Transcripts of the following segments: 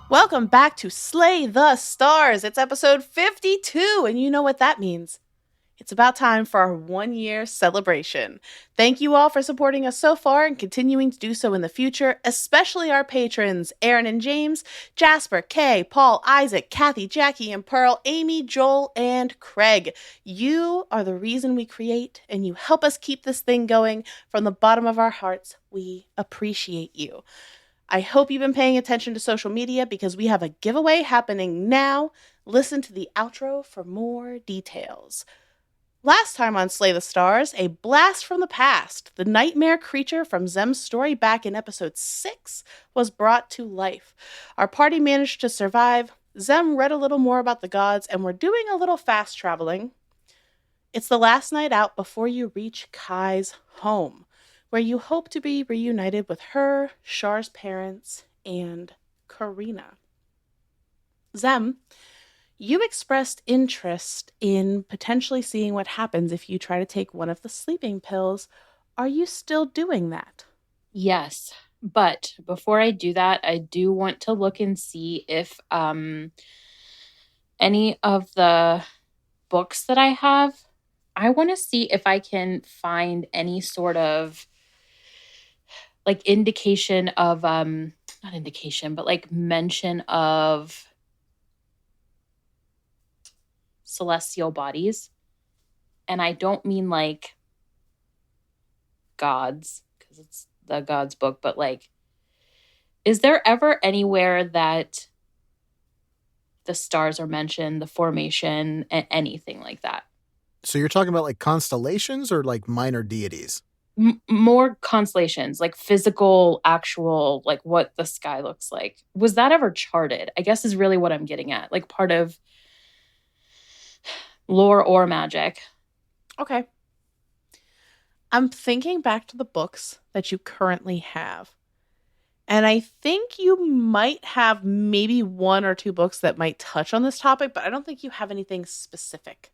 Welcome back to Slay the Stars. It's episode 52, and you know what that means. It's about time for our 1 year celebration. Thank you all for supporting us so far and continuing to do so in the future, especially our patrons Aaron and James, Jasper, Kay, Paul, Isaac, Kathy, Jackie, and Pearl, Amy, Joel, and Craig. You are the reason we create, and you help us keep this thing going from the bottom of our hearts. We appreciate you. I hope you've been paying attention to social media because we have a giveaway happening now. Listen to the outro for more details. Last time on Slay the Stars, a blast from the past, the nightmare creature from Zem's story back in episode 6 was brought to life. Our party managed to survive. Zem read a little more about the gods, and we're doing a little fast traveling. It's the last night out before you reach Kai's home, where you hope to be reunited with her, Shar's parents, and Karina. Zem, you expressed interest in potentially seeing what happens if you try to take one of the sleeping pills. Are you still doing that? Yes, but before I do that, I do want to look and see if any of the books that I have, I want to see if I can find any sort of like indication of not indication, but like mention of celestial bodies. And I don't mean like gods, because it's the gods book, but like, is there ever anywhere that the stars are mentioned, the formation, and anything like that? So you're talking about like constellations or like minor deities? More constellations, like physical, actual, like what the sky looks like. Was that ever charted? I guess is really what I'm getting at. Like part of lore or magic. Okay. I'm thinking back to the books that you currently have. And I think you might have maybe one or two books that might touch on this topic, but I don't think you have anything specific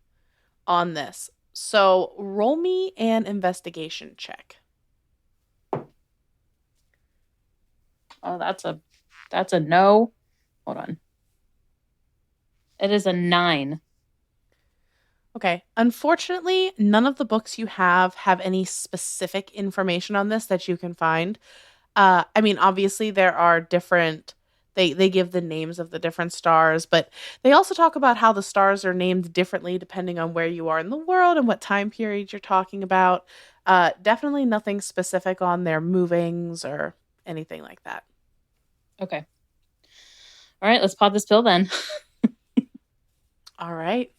on this. So roll me an investigation check. Oh, that's a no. Hold on. It is a 9. Okay. Unfortunately, none of the books you have any specific information on this that you can find. I mean, obviously there are different they give the names of the different stars, but they also talk about how the stars are named differently depending on where you are in the world and what time period you're talking about. Definitely nothing specific on their movings or anything like that. Okay. All right, let's pop this pill then. All right.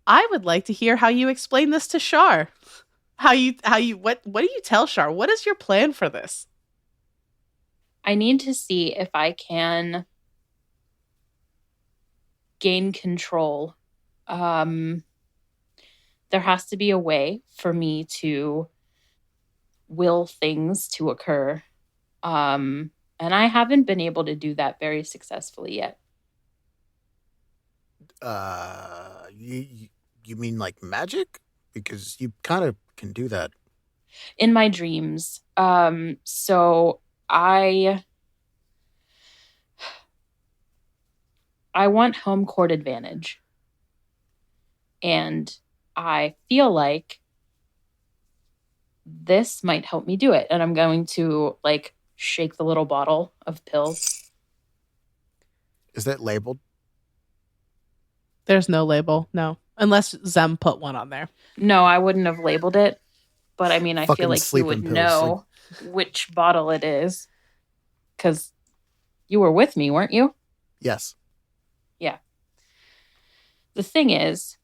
I would like to hear how you explain this to Shar. What do you tell Shar? What is your plan for this? I need to see if I can gain control. There has to be a way for me to will things to occur. And I haven't been able to do that very successfully yet. You mean like magic? Because you kind of can do that. In my dreams. So I want home court advantage. And I feel like this might help me do it. And I'm going to like shake the little bottle of pills. Is that labeled? There's no label, no. Unless Zem put one on there. No, I wouldn't have labeled it. But I mean, I feel like you would pills, know which bottle it is. Because you were with me, weren't you? Yes. Yeah. The thing is,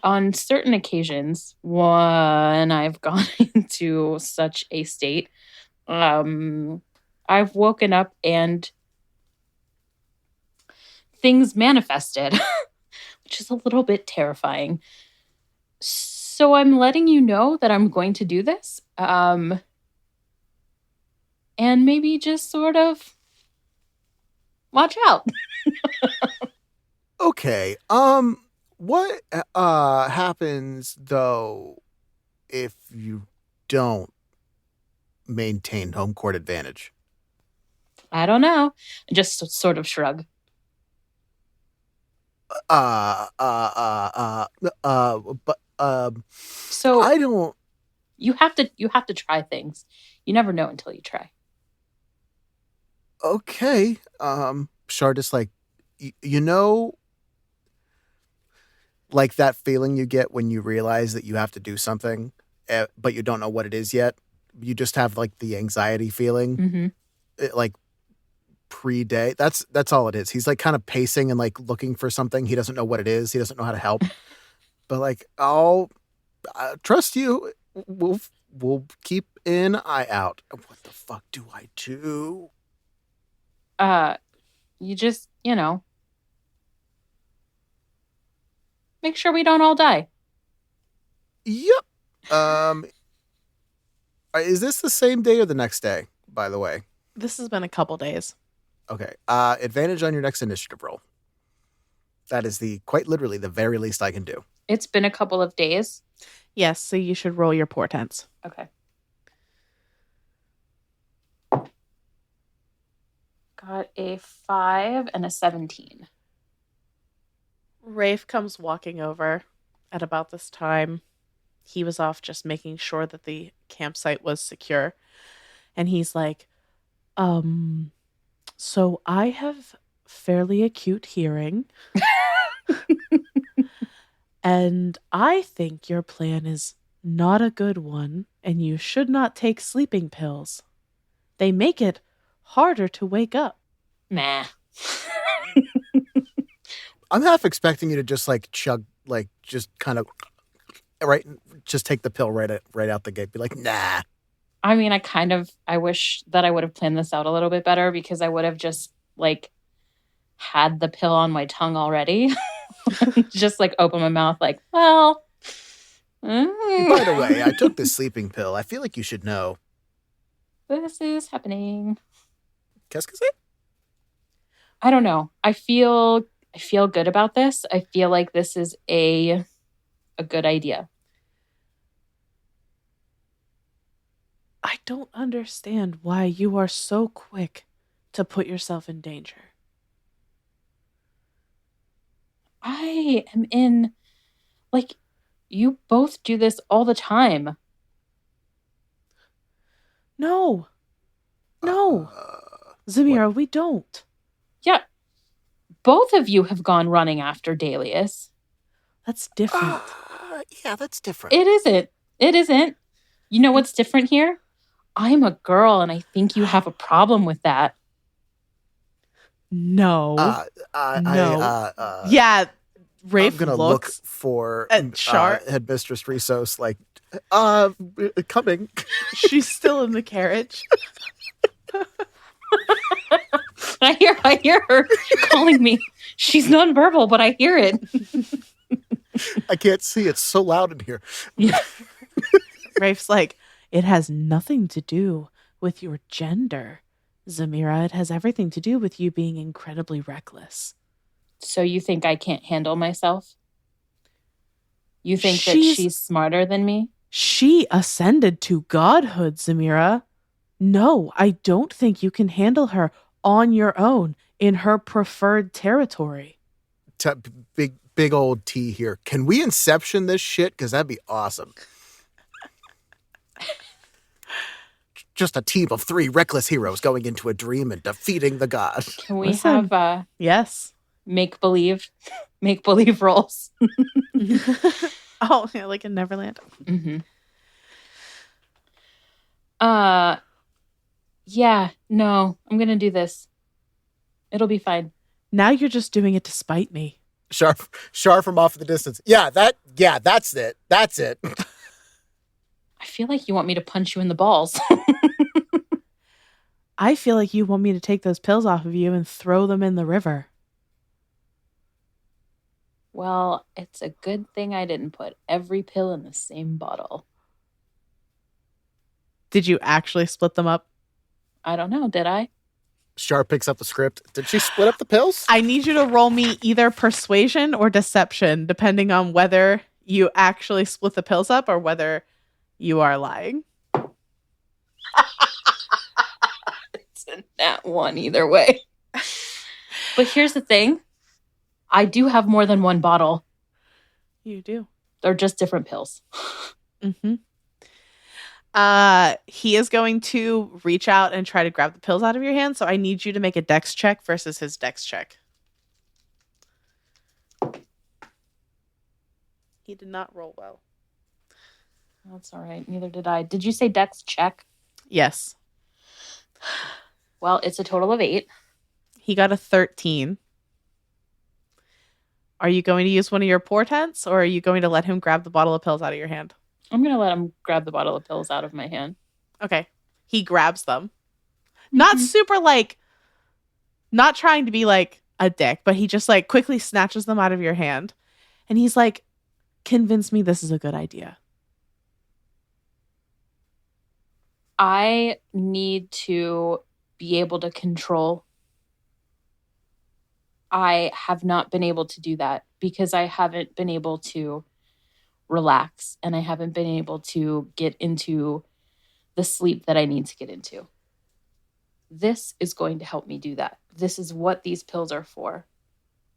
on certain occasions, when I've gone into such a state, I've woken up and things manifested, which is a little bit terrifying. So I'm letting you know that I'm going to do this. And maybe just sort of watch out. Okay. What happens though if you don't maintain home court advantage? I don't know. Just sort of shrug. But So I don't. you have to try things. You never know until you try. Okay. Shar just like, you know, like that feeling you get when you realize that you have to do something, but you don't know what it is yet. You just have like the anxiety feeling, Mm-hmm. like pre-day. That's all it is. He's like kind of pacing and like looking for something. He doesn't know what it is. He doesn't know how to help. But like, I'll trust you. We'll keep an eye out. What the fuck do I do? You just, make sure we don't all die. Yep. Is this the same day or the next day, by the way? This has been a couple days. Okay. Advantage on your next initiative roll. That is quite literally the very least I can do. It's been a couple of days. Yes, so you should roll your portents. Okay. Got a 5 and a 17. Rafe comes walking over at about this time. He was off just making sure that the campsite was secure. And he's like, so I have fairly acute hearing. And I think your plan is not a good one, and you should not take sleeping pills. They make it harder to wake up. Nah. I'm half expecting you to just like chug, like just kind of right, just take the pill right out the gate. Be like, nah. I mean, I wish that I would have planned this out a little bit better, because I would have just like had the pill on my tongue already. Just like open my mouth like, well. By the way, I took this sleeping pill. I feel like you should know. This is happening. Qu'est-ce que c'est? I don't know. I feel good about this. I feel like this is a good idea. I don't understand why you are so quick to put yourself in danger. I am in, like, you both do this all the time. No. Zemira, we don't. Yeah. Both of you have gone running after Dalius. That's different. Yeah, that's different. It isn't. You know what's different here? I'm a girl, and I think you have a problem with that. No. No. Yeah. Rafe I'm gonna look for Shar. Headmistress Resos, like, coming. She's still in the carriage. I hear her calling me. She's nonverbal, but I hear it. I can't see. It's so loud in here. Yeah. Rafe's like, it has nothing to do with your gender, Zemira. It has everything to do with you being incredibly reckless. So you think I can't handle myself? You think that she's smarter than me? She ascended to godhood, Zemira. No, I don't think you can handle her on your own in her preferred territory. Big old T here. Can we inception this shit? Because that'd be awesome. Just a team of 3 reckless heroes going into a dream and defeating the god. Can we have yes, make believe roles? Oh, yeah, like in Neverland. Mm-hmm. Yeah, no, I'm gonna do this. It'll be fine. Now you're just doing it to spite me. Sharp from off in the distance. That's it. That's it. I feel like you want me to punch you in the balls. I feel like you want me to take those pills off of you and throw them in the river. Well, it's a good thing I didn't put every pill in the same bottle. Did you actually split them up? I don't know. Did I? Shar picks up the script. Did she split up the pills? I need you to roll me either persuasion or deception, depending on whether you actually split the pills up or whether you are lying. It's It's a nat 1 either way. But here's the thing. I do have more than one bottle. You do. They're just different pills. Mm-hmm. He is going to reach out and try to grab the pills out of your hand, so I need you to make a dex check versus his dex check. He did not roll well. That's all right. Neither did I. Did you say dex check? Yes. Well, it's a total of 8. He got a 13. Are you going to use one of your portents, or are you going to let him grab the bottle of pills out of your hand? I'm going to let him grab the bottle of pills out of my hand. Okay. He grabs them. Not super, like, not trying to be, like, a dick, but he just, like, quickly snatches them out of your hand. And he's like, convince me this is a good idea. I need to be able to control. I have not been able to do that because I haven't been able to relax and I haven't been able to get into the sleep that I need to get into. This is going to help me do that. This is what these pills are for.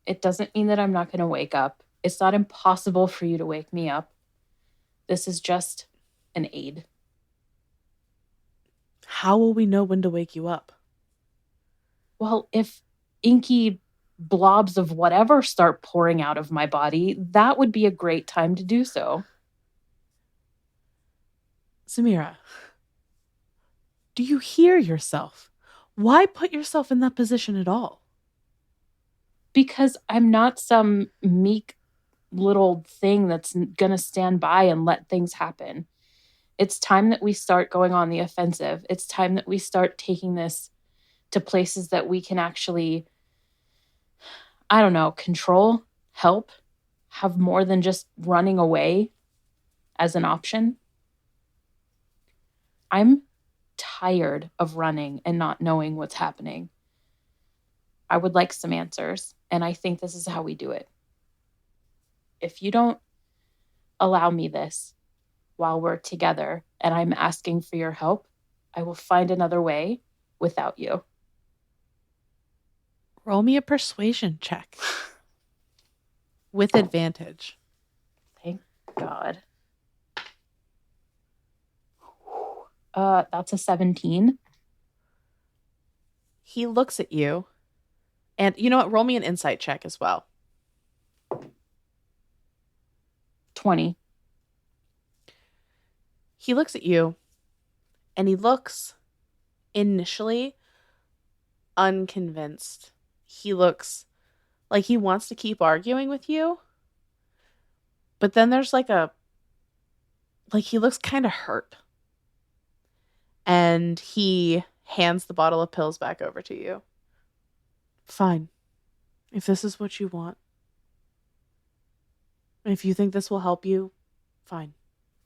It doesn't mean that I'm not going to wake up. It's not impossible for you to wake me up. This is just an aid. How will we know when to wake you up? Well, if inky blobs of whatever start pouring out of my body, that would be a great time to do so. Zemira, do you hear yourself? Why put yourself in that position at all? Because I'm not some meek little thing that's going to stand by and let things happen. It's time that we start going on the offensive. It's time that we start taking this to places that we can actually, I don't know, control, help, have more than just running away as an option. I'm tired of running and not knowing what's happening. I would like some answers, and I think this is how we do it. If you don't allow me this while we're together and I'm asking for your help, I will find another way without you. Roll me a persuasion check. With advantage. Thank God. That's a 17. He looks at you. And you know what? Roll me an insight check as well. 20. He looks at you. And he looks initially unconvinced. He looks like he wants to keep arguing with you. But then there's like he looks kind of hurt. And he hands the bottle of pills back over to you. Fine. If this is what you want. If you think this will help you, fine.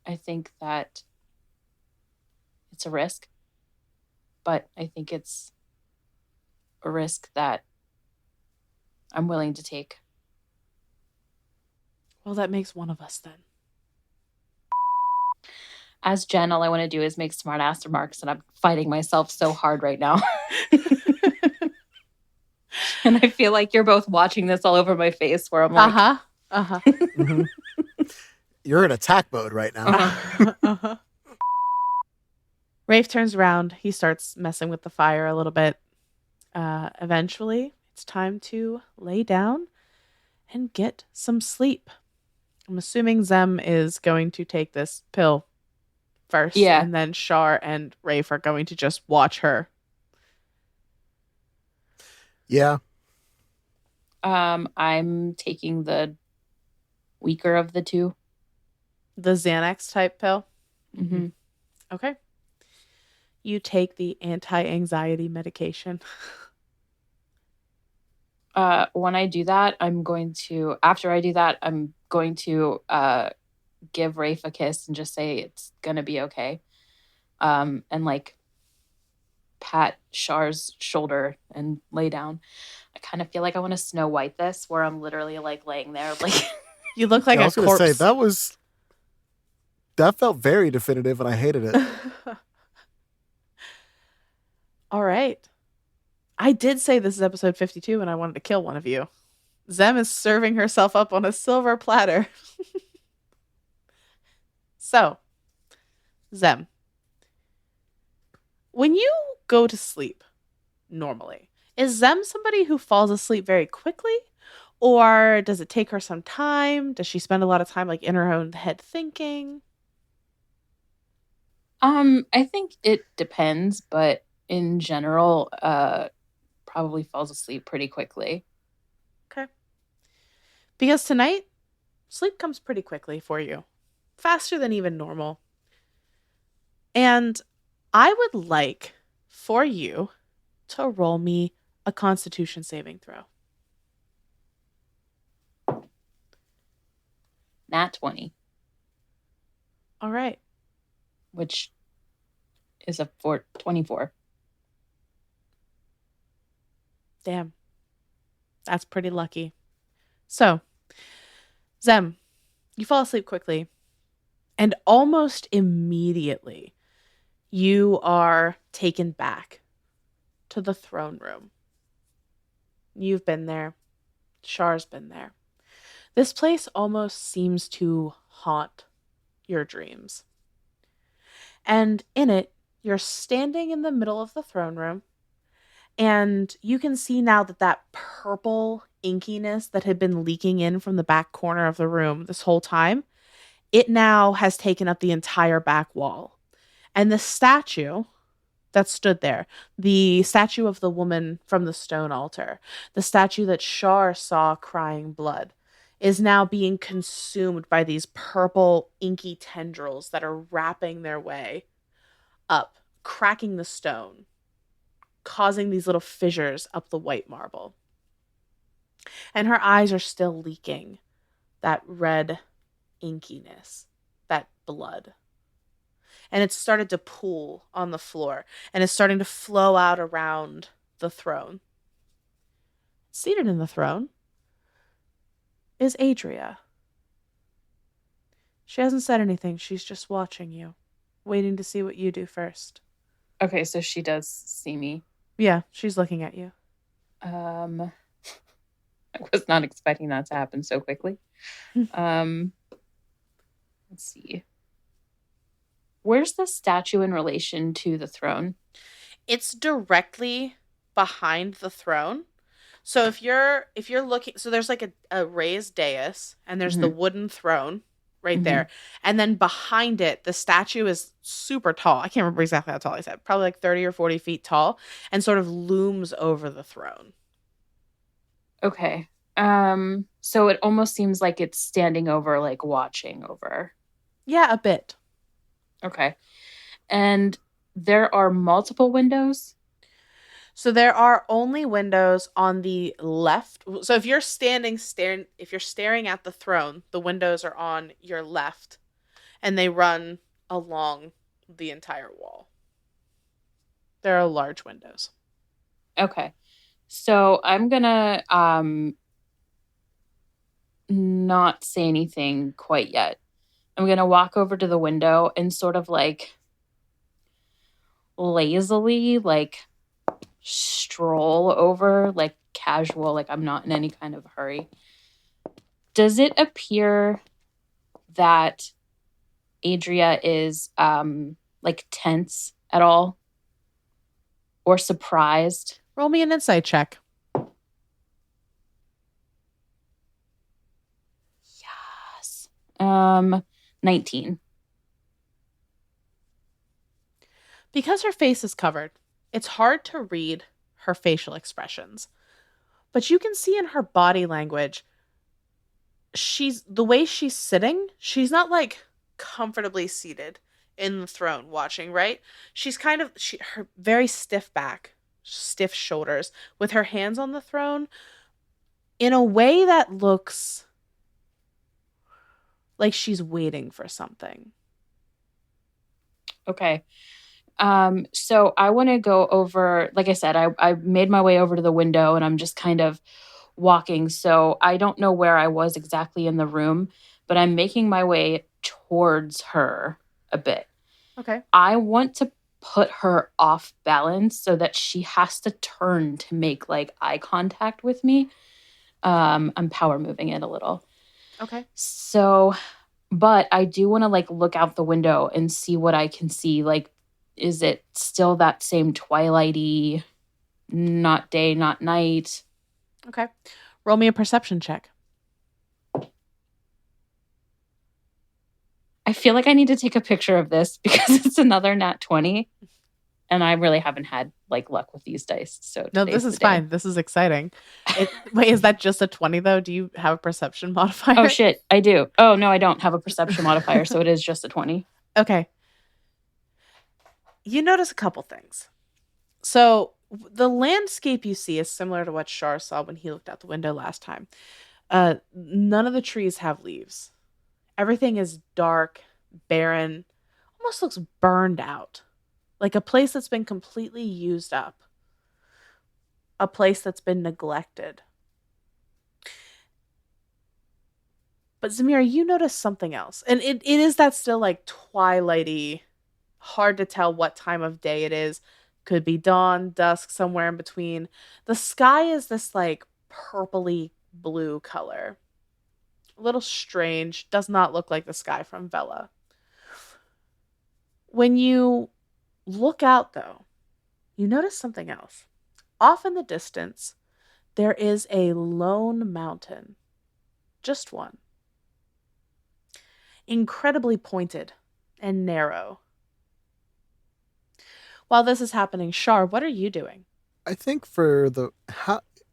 I think that it's a risk, but I think it's a risk that I'm willing to take. Well, that makes one of us then. As Jen, all I want to do is make smart ass remarks, and I'm fighting myself so hard right now. And I feel like you're both watching this all over my face where I'm like... Mm-hmm. You're in attack mode right now. Rafe turns around. He starts messing with the fire a little bit. Eventually, it's time to lay down and get some sleep. I'm assuming Zem is going to take this pill first. Yeah. And then Shar and Rafe are going to just watch her. Yeah. I'm taking the weaker of the two. The Xanax type pill? Mm-hmm. Okay. You take the anti-anxiety medication. When I do that, after I do that, I'm going to give Rafe a kiss and just say it's going to be okay. And like pat Shar's shoulder and lay down. I kind of feel like I want to Snow White this, where I'm literally like laying there. Like you look like I a was corpse. Say, that felt very definitive and I hated it. All right. I did say this is episode 52 and I wanted to kill one of you. Zem is serving herself up on a silver platter. So, Zem, when you go to sleep normally, is Zem somebody who falls asleep very quickly? Or does it take her some time? Does she spend a lot of time like in her own head thinking? I think it depends, but in general, probably falls asleep pretty quickly. Okay. Because tonight, sleep comes pretty quickly for you. Faster than even normal. And I would like for you to roll me a Constitution saving throw. Nat 20, All right. which is a 24. Damn. That's pretty lucky. So, Zem, you fall asleep quickly. And almost immediately, you are taken back to the throne room. You've been there. Char's been there. This place almost seems to haunt your dreams. And in it, you're standing in the middle of the throne room, and you can see now that that purple inkiness that had been leaking in from the back corner of the room this whole time, it now has taken up the entire back wall. And the statue that stood there, the statue of the woman from the stone altar, the statue that Char saw crying blood, is now being consumed by these purple inky tendrils that are wrapping their way up, cracking the stone, causing these little fissures up the white marble. And her eyes are still leaking that red inkiness, that blood. And it's started to pool on the floor, and it's starting to flow out around the throne. Seated in the throne is Adria. She hasn't said anything. She's just watching you, waiting to see what you do first. Okay, so she does see me. Yeah, she's looking at you. I was not expecting that to happen so quickly. Let's see. Where's the statue in relation to the throne? It's directly behind the throne. So if you're looking, so there's like a raised dais, and there's the wooden throne right there. And then behind it, the statue is super tall. I can't remember exactly how tall I said. Probably like 30 or 40 feet tall, and sort of looms over the throne. Okay. So it almost seems like it's standing over, like watching over. Yeah, a bit. Okay. And there are multiple windows? So there are only windows on the left. So if you're staring at the throne, the windows are on your left, and they run along the entire wall. There are large windows. Okay. So I'm gonna not say anything quite yet. I'm gonna walk over to the window and sort of like lazily like stroll over, like casual, like I'm not in any kind of hurry. Does it appear that Adria is like tense at all or surprised? Roll me an insight check. Yes. 19. Because her face is covered, it's hard to read her facial expressions. But you can see in her body language, the way she's sitting, she's not like comfortably seated in the throne watching, right? She's kind of her very stiff back, stiff shoulders, with her hands on the throne in a way that looks like she's waiting for something. Okay. So I want to go over, like I said, I made my way over to the window and I'm just kind of walking. So I don't know where I was exactly in the room, but I'm making my way towards her a bit. Okay. I want to put her off balance so that she has to turn to make like eye contact with me. I'm power moving it a little. Okay. So, but I do want to like look out the window and see what I can see. Like, is it still that same twilighty, not day, not night? Okay. Roll me a perception check. I feel like I need to take a picture of this because it's another nat 20. And I really haven't had like luck with these dice. So No, today's this is the day. fine. This is exciting. Wait, is that just a 20 though? Do you have a perception modifier? Oh shit, I do. Oh no, I don't have a perception modifier, so it is just a 20. Okay. You notice a couple things. So the landscape you see is similar to what Shar saw when he looked out the window last time. None of the trees have leaves. Everything is dark, barren, almost looks burned out. Like a place that's been completely used up. A place that's been neglected. But Zemira, you notice something else. And it is that still like twilighty, hard to tell what time of day it is. Could be dawn, dusk, somewhere in between. The sky is this like purpley blue color. A little strange. Does not look like the sky from Vela. When you look out, though, you notice something else. Off in the distance, there is a lone mountain. Just one. Incredibly pointed and narrow. While this is happening, Shar, what are you doing? I think for the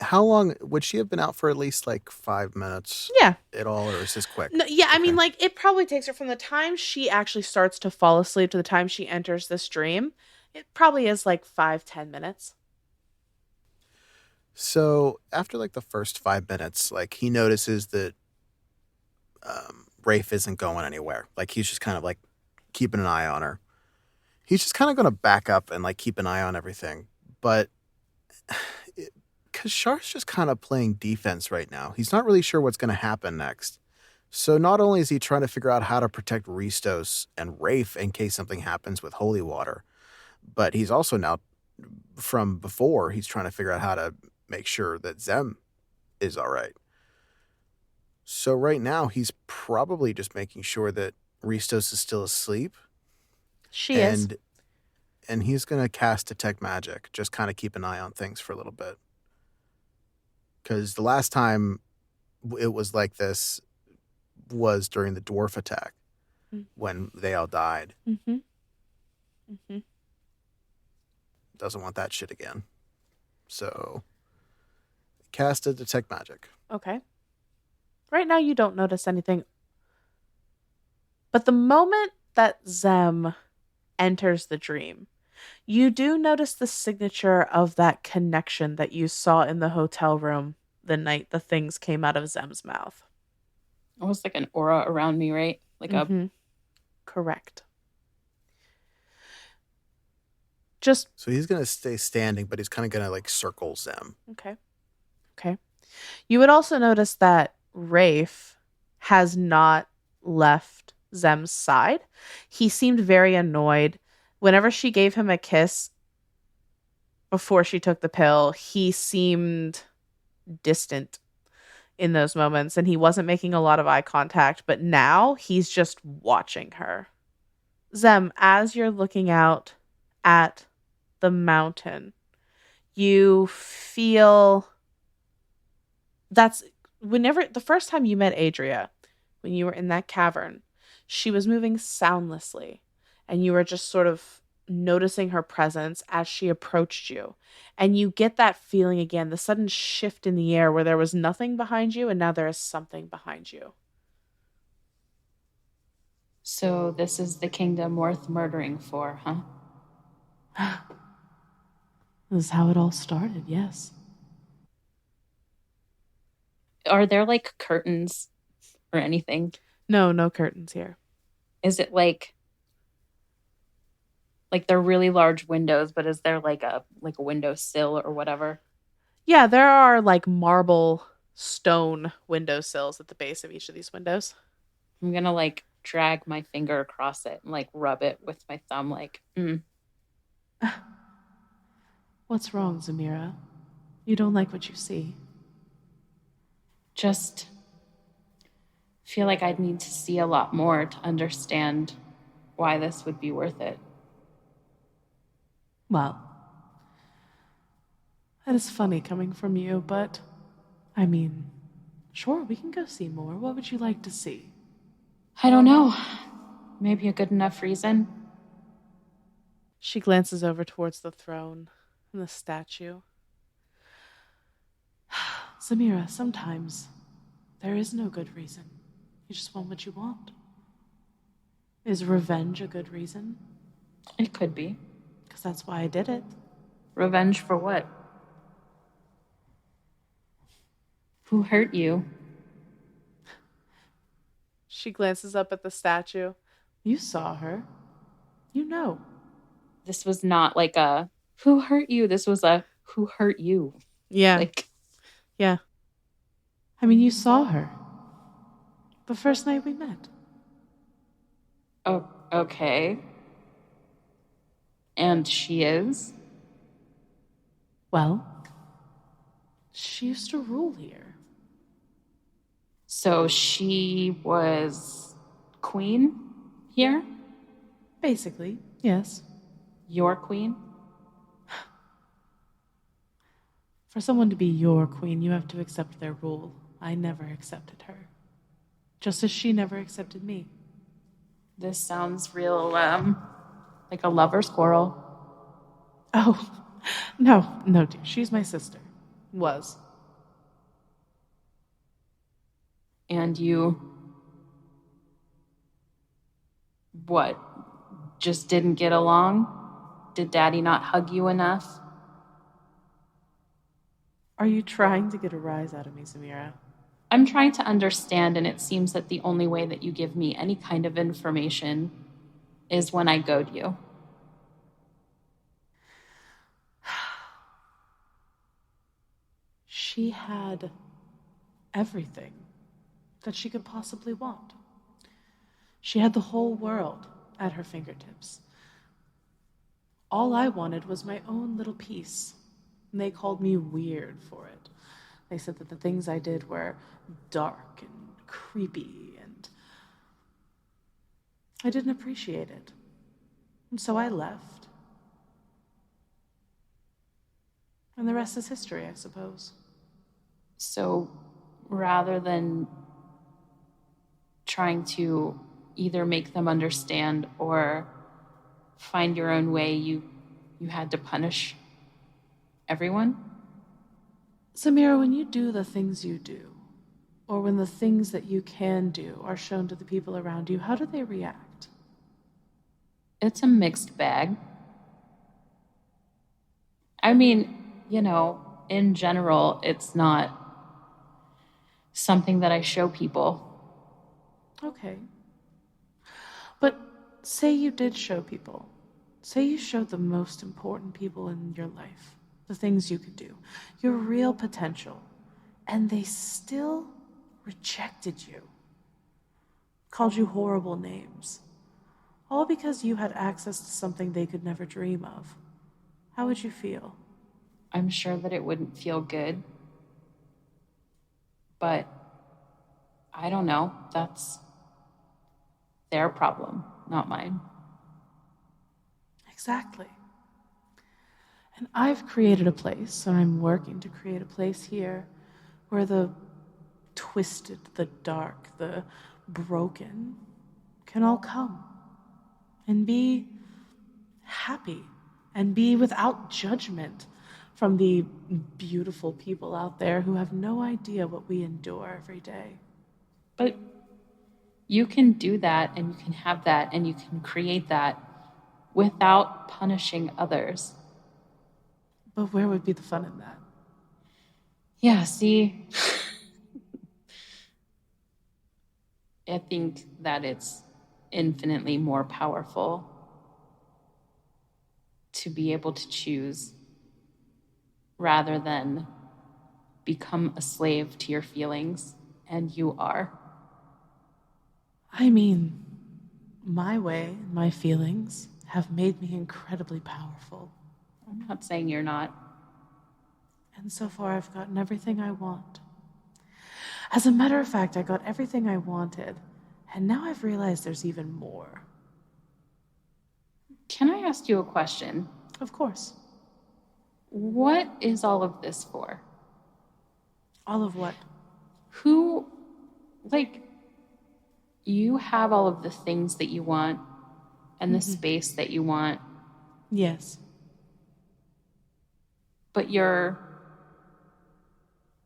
how long would she have been out for? At least like 5 minutes Yeah. at all, or is this quick? No, yeah, I mean, Okay. like, it probably takes her from the time she actually starts to fall asleep to the time she enters this dream. It probably is like 5-10 minutes. So after like the first 5 minutes, like he notices that Rafe isn't going anywhere. Like he's just kind of like keeping an eye on her. He's just kind of going to back up and like keep an eye on everything. But because Shar's just kind of playing defense right now, he's not really sure what's going to happen next. So not only is he trying to figure out how to protect Ristos and Rafe in case something happens with holy water, but he's also now, from before, he's trying to figure out how to make sure that Zem is all right. So right now, he's probably just making sure that Ristos is still asleep. She is. And he's going to cast Detect Magic, just kind of keep an eye on things for a little bit. Because the last time it was like this was during the dwarf attack, when they all died. Mm-hmm. Mm-hmm. Doesn't want that shit again. So, cast a Detect Magic. Okay. Right now, you don't notice anything. But the moment that Zem enters the dream, you do notice the signature of that connection that you saw in the hotel room the night the things came out of Zem's mouth. Almost like an aura around me, right? Like a Correct. Just So he's going to stay standing, but he's kind of going to like circle Zem. Okay. You would also notice that Rafe has not left Zem's side. He seemed very annoyed. Whenever she gave him a kiss before she took the pill, he seemed distant in those moments, and he wasn't making a lot of eye contact, but now he's just watching her. Zem, as you're looking out at the mountain, you feel that's whenever the first time you met Adria, when you were in that cavern, she was moving soundlessly, and you were just sort of noticing her presence as she approached you. And you get that feeling again, the sudden shift in the air where there was nothing behind you and now there is something behind you. So this is the kingdom worth murdering for, huh? This is how it all started, yes. Are there like curtains or anything? No curtains here. Is it like they're really large windows, but is there like a windowsill or whatever? Yeah, there are like marble stone windowsills at the base of each of these windows. I'm gonna like drag my finger across it and like rub it with my thumb, like, What's wrong, Zemira? You don't like what you see? Just feel like I'd need to see a lot more to understand why this would be worth it. Well, that is funny coming from you, but I mean, sure, we can go see more. What would you like to see? I don't know. Maybe a good enough reason. She glances over towards the throne and the statue. Zemira, sometimes there is no good reason. You just want what you want. Is revenge a good reason? It could be. Because that's why I did it. Revenge for what? Who hurt you? She glances up at the statue. You saw her. You know. This was not like a who hurt you. This was a who hurt you. Yeah. Yeah. I mean, you saw her. The first night we met. Oh, okay. And she is? Well, she used to rule here. So she was queen here? Basically, yes. Your queen? For someone to be your queen, you have to accept their rule. I never accepted her. Just as she never accepted me. This sounds real, like a lover's quarrel. Oh, no, dear. She's my sister. Was. And you... what? Just didn't get along? Did Daddy not hug you enough? Are you trying to get a rise out of me, Zemira? I'm trying to understand, and it seems that the only way that you give me any kind of information is when I goad you. She had everything that she could possibly want. She had the whole world at her fingertips. All I wanted was my own little piece, and they called me weird for it. They said that the things I did were dark and creepy, and I didn't appreciate it. And so I left. And the rest is history, I suppose. So rather than trying to either make them understand or find your own way, you had to punish everyone? Zemira, when you do the things you do, or when the things that you can do are shown to the people around you, how do they react? It's a mixed bag. I mean, in general, it's not something that I show people. Okay. But say you did show people. Say you showed the most important people in your life the things you could do, your real potential, and they still rejected you, called you horrible names, all because you had access to something they could never dream of. How would you feel? I'm sure that it wouldn't feel good, but I don't know. That's their problem, not mine. Exactly. And I've created a place, and I'm working to create a place here where the twisted, the dark, the broken can all come and be happy and be without judgment from the beautiful people out there who have no idea what we endure every day. But you can do that, and you can have that, and you can create that without punishing others. But where would be the fun in that? Yeah, see, I think that it's infinitely more powerful to be able to choose rather than become a slave to your feelings, and you are. I mean, my way, my feelings, have made me incredibly powerful. I'm not saying you're not. And so far, I've gotten everything I want. As a matter of fact, I got everything I wanted, and now I've realized there's even more. Can I ask you a question? Of course. What is all of this for? All of what? Who, like, you have all of the things that you want and the space that you want, Yes. but you're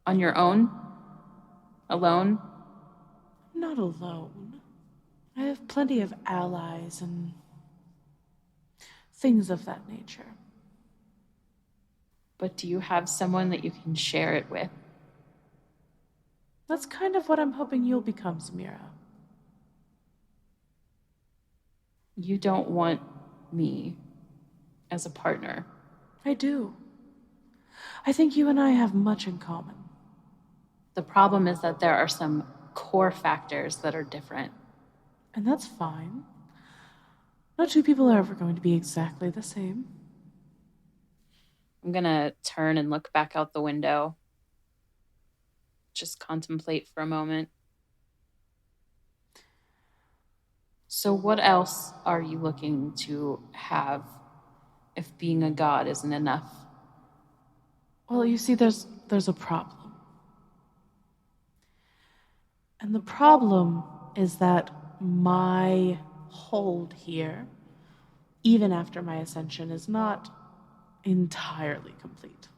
on your own? Alone? Not alone. I have plenty of allies and things of that nature. But do you have someone that you can share it with? That's kind of what I'm hoping you'll become, Zemira. You don't want me as a partner. I do. I think you and I have much in common. The problem is that there are some core factors that are different. And that's fine. No two people are ever going to be exactly the same. I'm gonna turn and look back out the window. Just contemplate for a moment. So, what else are you looking to have if being a god isn't enough? Well, you see, there's a problem. And the problem is that my hold here, even after my ascension, is not entirely complete.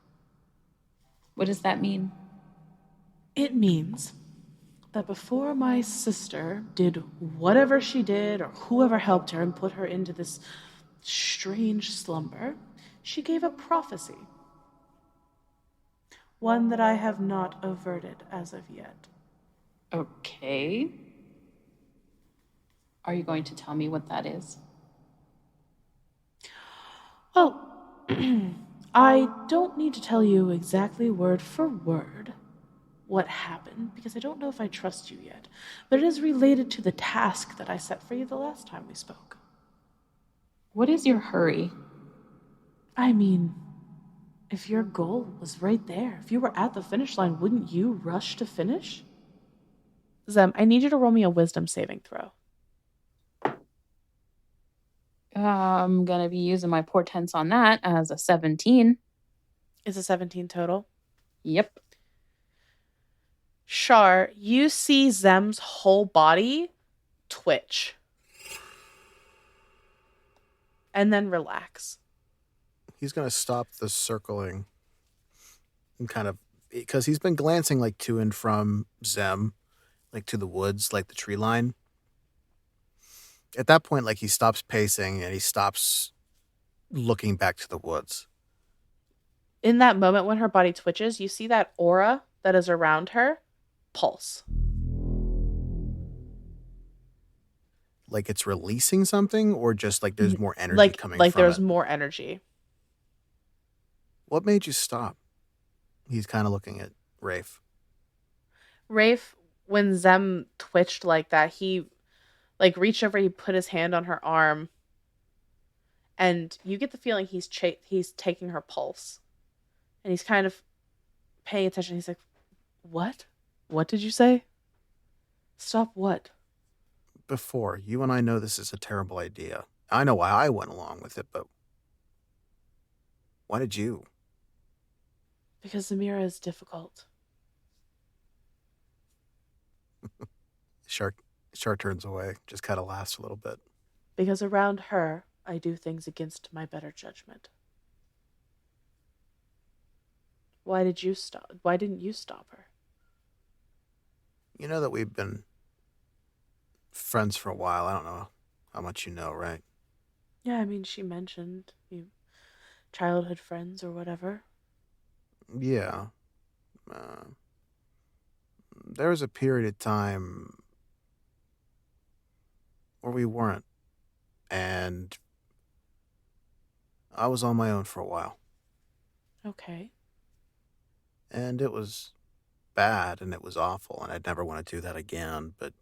What does that mean? It means that before my sister did whatever she did, or whoever helped her and put her into this strange slumber, she gave a prophecy. One that I have not averted as of yet. Okay. Are you going to tell me what that is? Well, I don't need to tell you exactly word for word what happened, because I don't know if I trust you yet, but it is related to the task that I set for you the last time we spoke. What is your hurry? I mean, if your goal was right there, if you were at the finish line, wouldn't you rush to finish? Zem, I need you to roll me a wisdom saving throw. I'm gonna be using my portents on that as a 17. It's a 17 total. Yep. Shar, you see Zem's whole body twitch. And then relax. He's going to stop the circling and kind of, because he's been glancing like to and from Zem, like to the woods, like the tree line. At that point, like he stops pacing and he stops looking back to the woods. In that moment when her body twitches, you see that aura that is around her pulse. Like it's releasing something, or just like there's more energy like coming like from there's it? more energy. What made you stop? He's kind of looking at Rafe. Rafe, when Zem twitched like that, he like reached over, he put his hand on her arm, and you get the feeling he's taking her pulse, and he's kind of paying attention. He's like, "What? What did you say? Stop what?" Before, you and I know this is a terrible idea. I know why I went along with it, but why did you? Because Zemira is difficult. Shark turns away, just kind of laughs a little bit. Because around her, I do things against my better judgment. Why did you stop? Why didn't you stop her? You know that we've been friends for a while. I don't know how much you know, right? Yeah, I mean, she mentioned you childhood friends or whatever. Yeah. Uh, there was a period of time where we weren't, and I was on my own for a while. Okay. And it was bad and it was awful, and I'd never want to do that again, but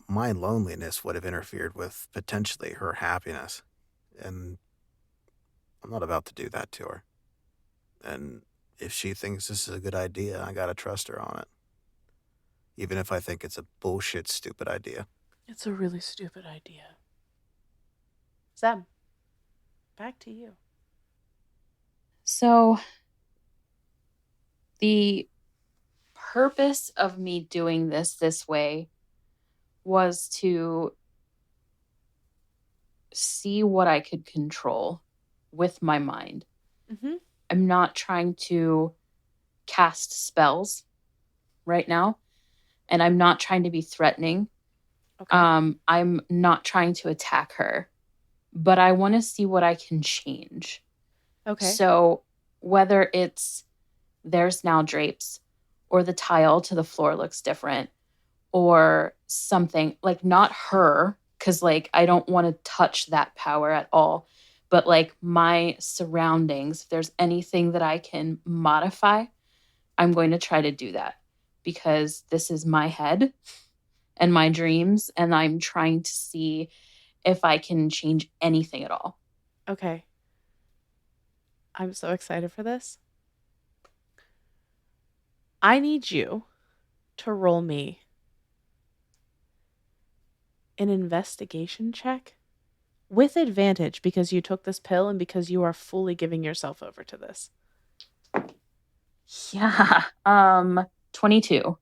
my loneliness would have interfered with potentially her happiness. And I'm not about to do that to her. And if she thinks this is a good idea, I gotta trust her on it. Even if I think it's a bullshit, stupid idea. It's a really stupid idea. Zem, back to you. So, the purpose of me doing this way was to see what I could control with my mind. Mm-hmm. I'm not trying to cast spells right now, and I'm not trying to be threatening. Okay. I'm not trying to attack her, but I want to see what I can change. Okay. So whether it's there's now drapes, or the tile to the floor looks different, or something, like not her, because like I don't want to touch that power at all, but like my surroundings, if there's anything that I can modify, I'm going to try to do that, because this is my head and my dreams, and I'm trying to see if I can change anything at all. Okay. I'm so excited for this. I need you to roll me an investigation check with advantage because you took this pill and because you are fully giving yourself over to this. Yeah. 22.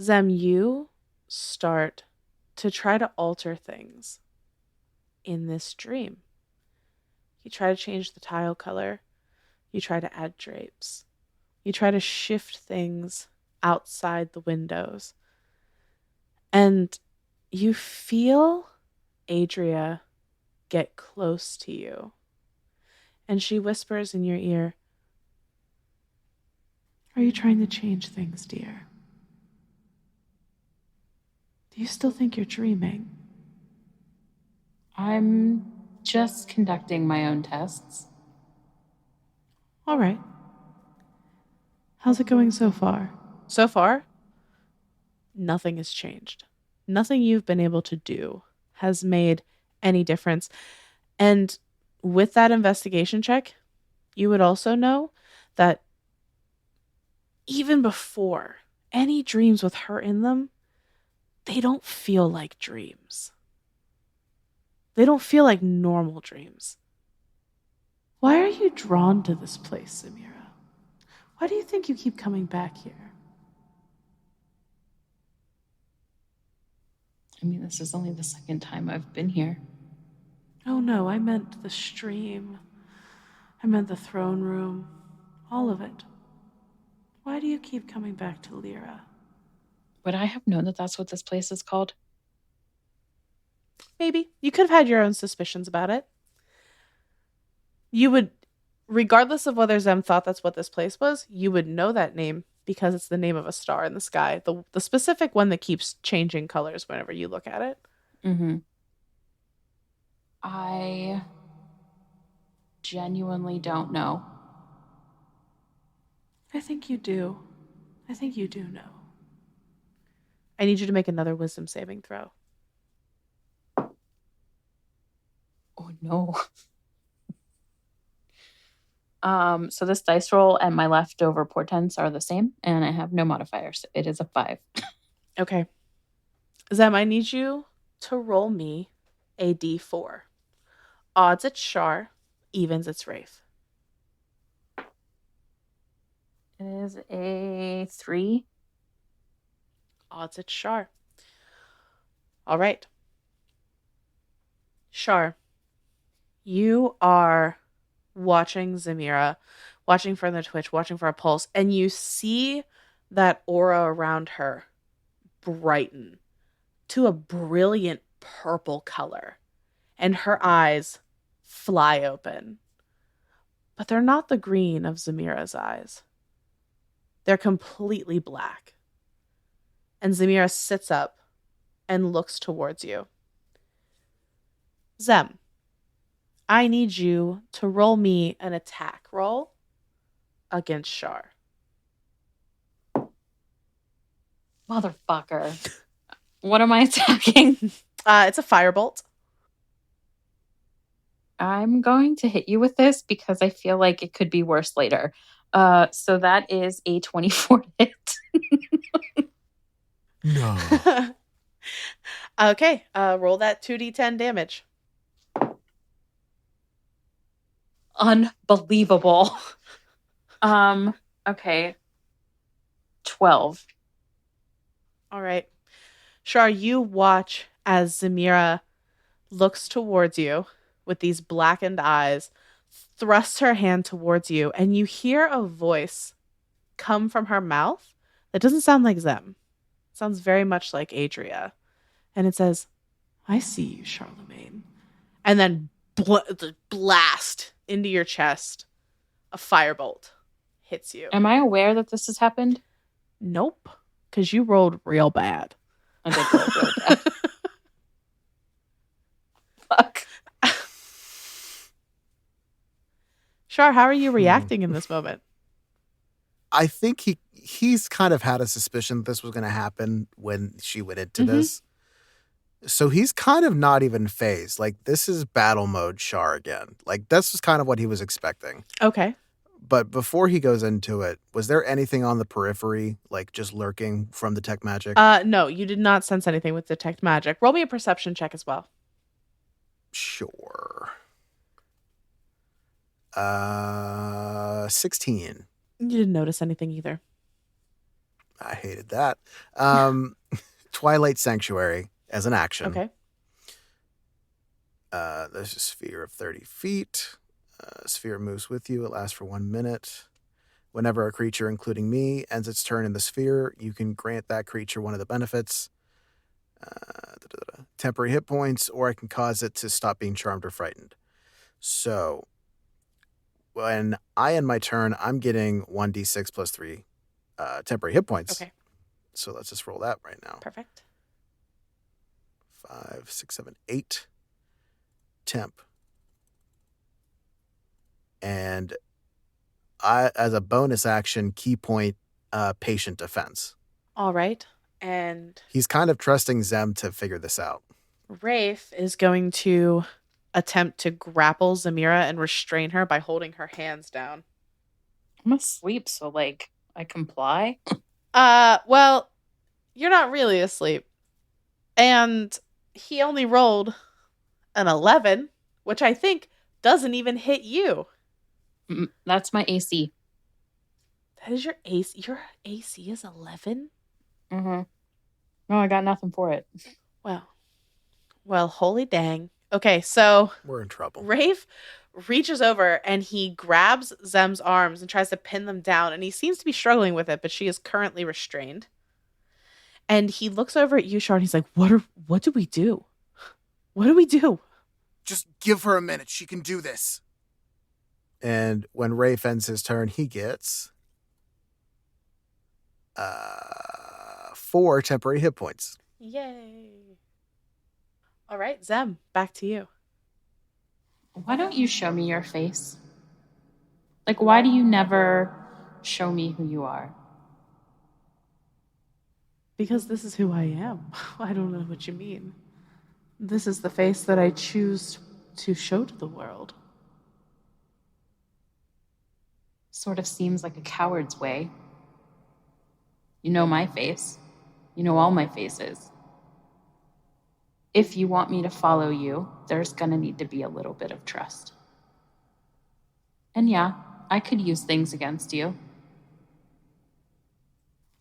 Zem, you start to try to alter things in this dream. You try to change the tile color. You try to add drapes. You try to shift things outside the windows. And you feel Adria get close to you. And she whispers in your ear, "Are you trying to change things, dear? Do you still think you're dreaming?" I'm just conducting my own tests. All right. How's it going so far? So far, nothing has changed. Nothing you've been able to do has made any difference. And with that investigation check, you would also know that even before any dreams with her in them, they don't feel like dreams. They don't feel like normal dreams. Why are you drawn to this place, Zemira? Why do you think you keep coming back here? I mean, this is only the second time I've been here. Oh no, I meant the stream. I meant the throne room. All of it. Why do you keep coming back to Lyra? Would I have known that that's what this place is called? Maybe. You could have had your own suspicions about it. You would, regardless of whether Zem thought that's what this place was, you would know that name because it's the name of a star in the sky. The specific one that keeps changing colors whenever you look at it. Mm-hmm. I genuinely don't know. I think you do. I think you do know. I need you to make another wisdom saving throw. Oh no. So this dice roll and my leftover portents are the same, and I have no modifiers. It is a 5. Okay. Zem, I need you to roll me a d4. Odds it's Shar, evens it's Wraith. It is a 3. Odds it's Shar. All right. Shar, you are watching Zemira, watching for the twitch, watching for a pulse, and you see that aura around her brighten to a brilliant purple color, and her eyes fly open. But they're not the green of Zemira's eyes. They're completely black. And Zemira sits up and looks towards you. Zem, I need you to roll me an attack roll against Shar. Motherfucker. What am I attacking? It's a firebolt. I'm going to hit you with this because I feel like it could be worse later. So that is a 24 hit. No. Okay, roll that 2d10 damage. Unbelievable. Okay. 12. All right. Shar, you watch as Zemira looks towards you with these blackened eyes, thrusts her hand towards you, and you hear a voice come from her mouth that doesn't sound like Zem. It sounds very much like Adria. And it says, I see you, Charlemagne. And then blast into your chest. A firebolt hits you. Am I aware that this has happened? Nope, because you rolled real bad. I did roll real bad. Fuck. Shar, how are you reacting in this moment? I think he's kind of had a suspicion that this was going to happen when she went into this. So he's kind of not even phased. Like, this is battle mode Shar again. Like, this was kind of what he was expecting. Okay. But before he goes into it, was there anything on the periphery, like just lurking from detect magic? No, you did not sense anything with detect magic. Roll me a perception check as well. Sure. 16. You didn't notice anything either. I hated that. Twilight Sanctuary as an action. Okay. There's a sphere of 30 feet. Sphere moves with you. It lasts for 1 minute. Whenever a creature, including me, ends its turn in the sphere, you can grant that creature one of the benefits. Temporary hit points, or I can cause it to stop being charmed or frightened. So, when I end my turn, I'm getting 1d6 plus 3 temporary hit points. Okay. So let's just roll that right now. Perfect. 5, 6, 7, 8 temp. And I, as a bonus action, key point patient defense. All right. And He's kind of trusting Zem to figure this out. Rafe is going to attempt to grapple Zemira and restrain her by holding her hands down. I'm asleep, so like I comply. Well, you're not really asleep. And he only rolled an 11, which I think doesn't even hit you. That's my AC. That is your AC. Your AC is 11? Mm-hmm. No, I got nothing for it. Well, holy dang. Okay, so We're in trouble. Rafe reaches over and he grabs Zem's arms and tries to pin them down, and he seems to be struggling with it, but she is currently restrained. And he looks over at you, Shar, and he's like, what do we do? What do we do? Just give her a minute. She can do this. And when Rafe ends his turn, he gets 4 temporary hit points. Yay. All right, Zem, back to you. Why don't you show me your face? Like, why do you never show me who you are? Because this is who I am. I don't know what you mean. This is the face that I choose to show to the world. Sort of seems like a coward's way. You know my face. You know all my faces. If you want me to follow you, there's gonna need to be a little bit of trust. And yeah, I could use things against you.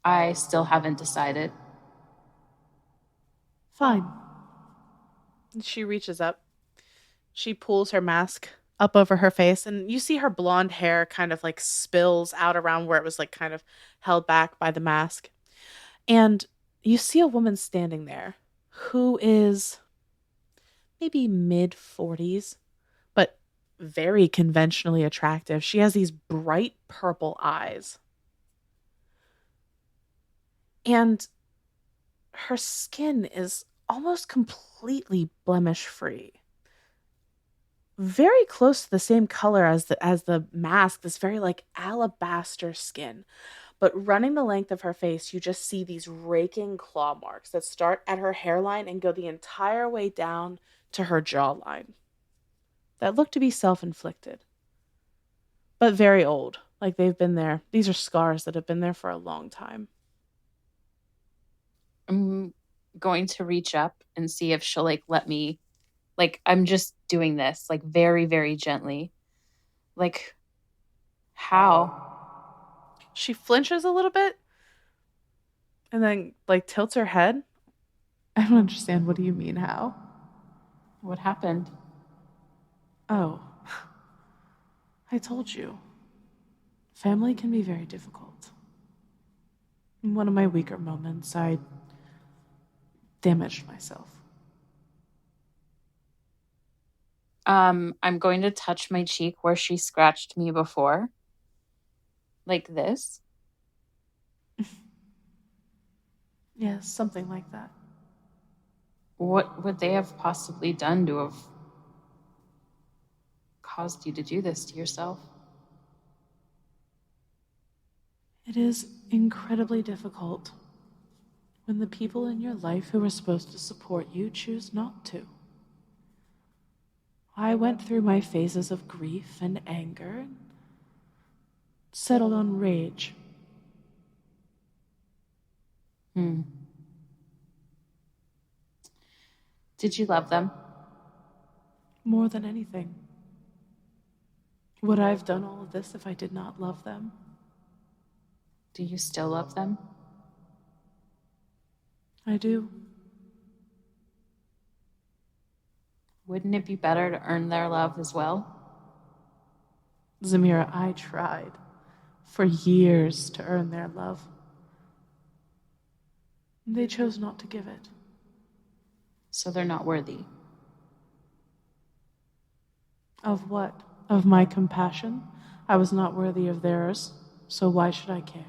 I still haven't decided. Fine. She reaches up. She pulls her mask up over her face, and you see her blonde hair kind of like spills out around where it was like kind of held back by the mask. And you see a woman standing there who is maybe mid-40s, but very conventionally attractive. She has these bright purple eyes. And her skin is almost completely blemish-free. Very close to the same color as the mask, this very like alabaster skin. But running the length of her face, you just see these raking claw marks that start at her hairline and go the entire way down to her jawline that look to be self inflicted, but very old. Like they've been there. These are scars that have been there for a long time. I'm going to reach up and see if she'll like let me, like, I'm just doing this like very, very gently. Like, how? She flinches a little bit and then like tilts her head. I don't understand. What do you mean, how? What happened? Oh, I told you. Family can be very difficult. In one of my weaker moments, I damaged myself. I'm going to touch my cheek where she scratched me before. Like this. Yes, something like that. What would they have possibly done to have caused you to do this to yourself? It is incredibly difficult when the people in your life who are supposed to support you choose not to. I went through my phases of grief and anger, and settled on rage. Did you love them? More than anything. Would I have done all of this if I did not love them? Do you still love them? I do. Wouldn't it be better to earn their love as well? Zemira, I tried for years to earn their love. They chose not to give it. So they're not worthy. Of what? Of my compassion? I was not worthy of theirs, so why should I care?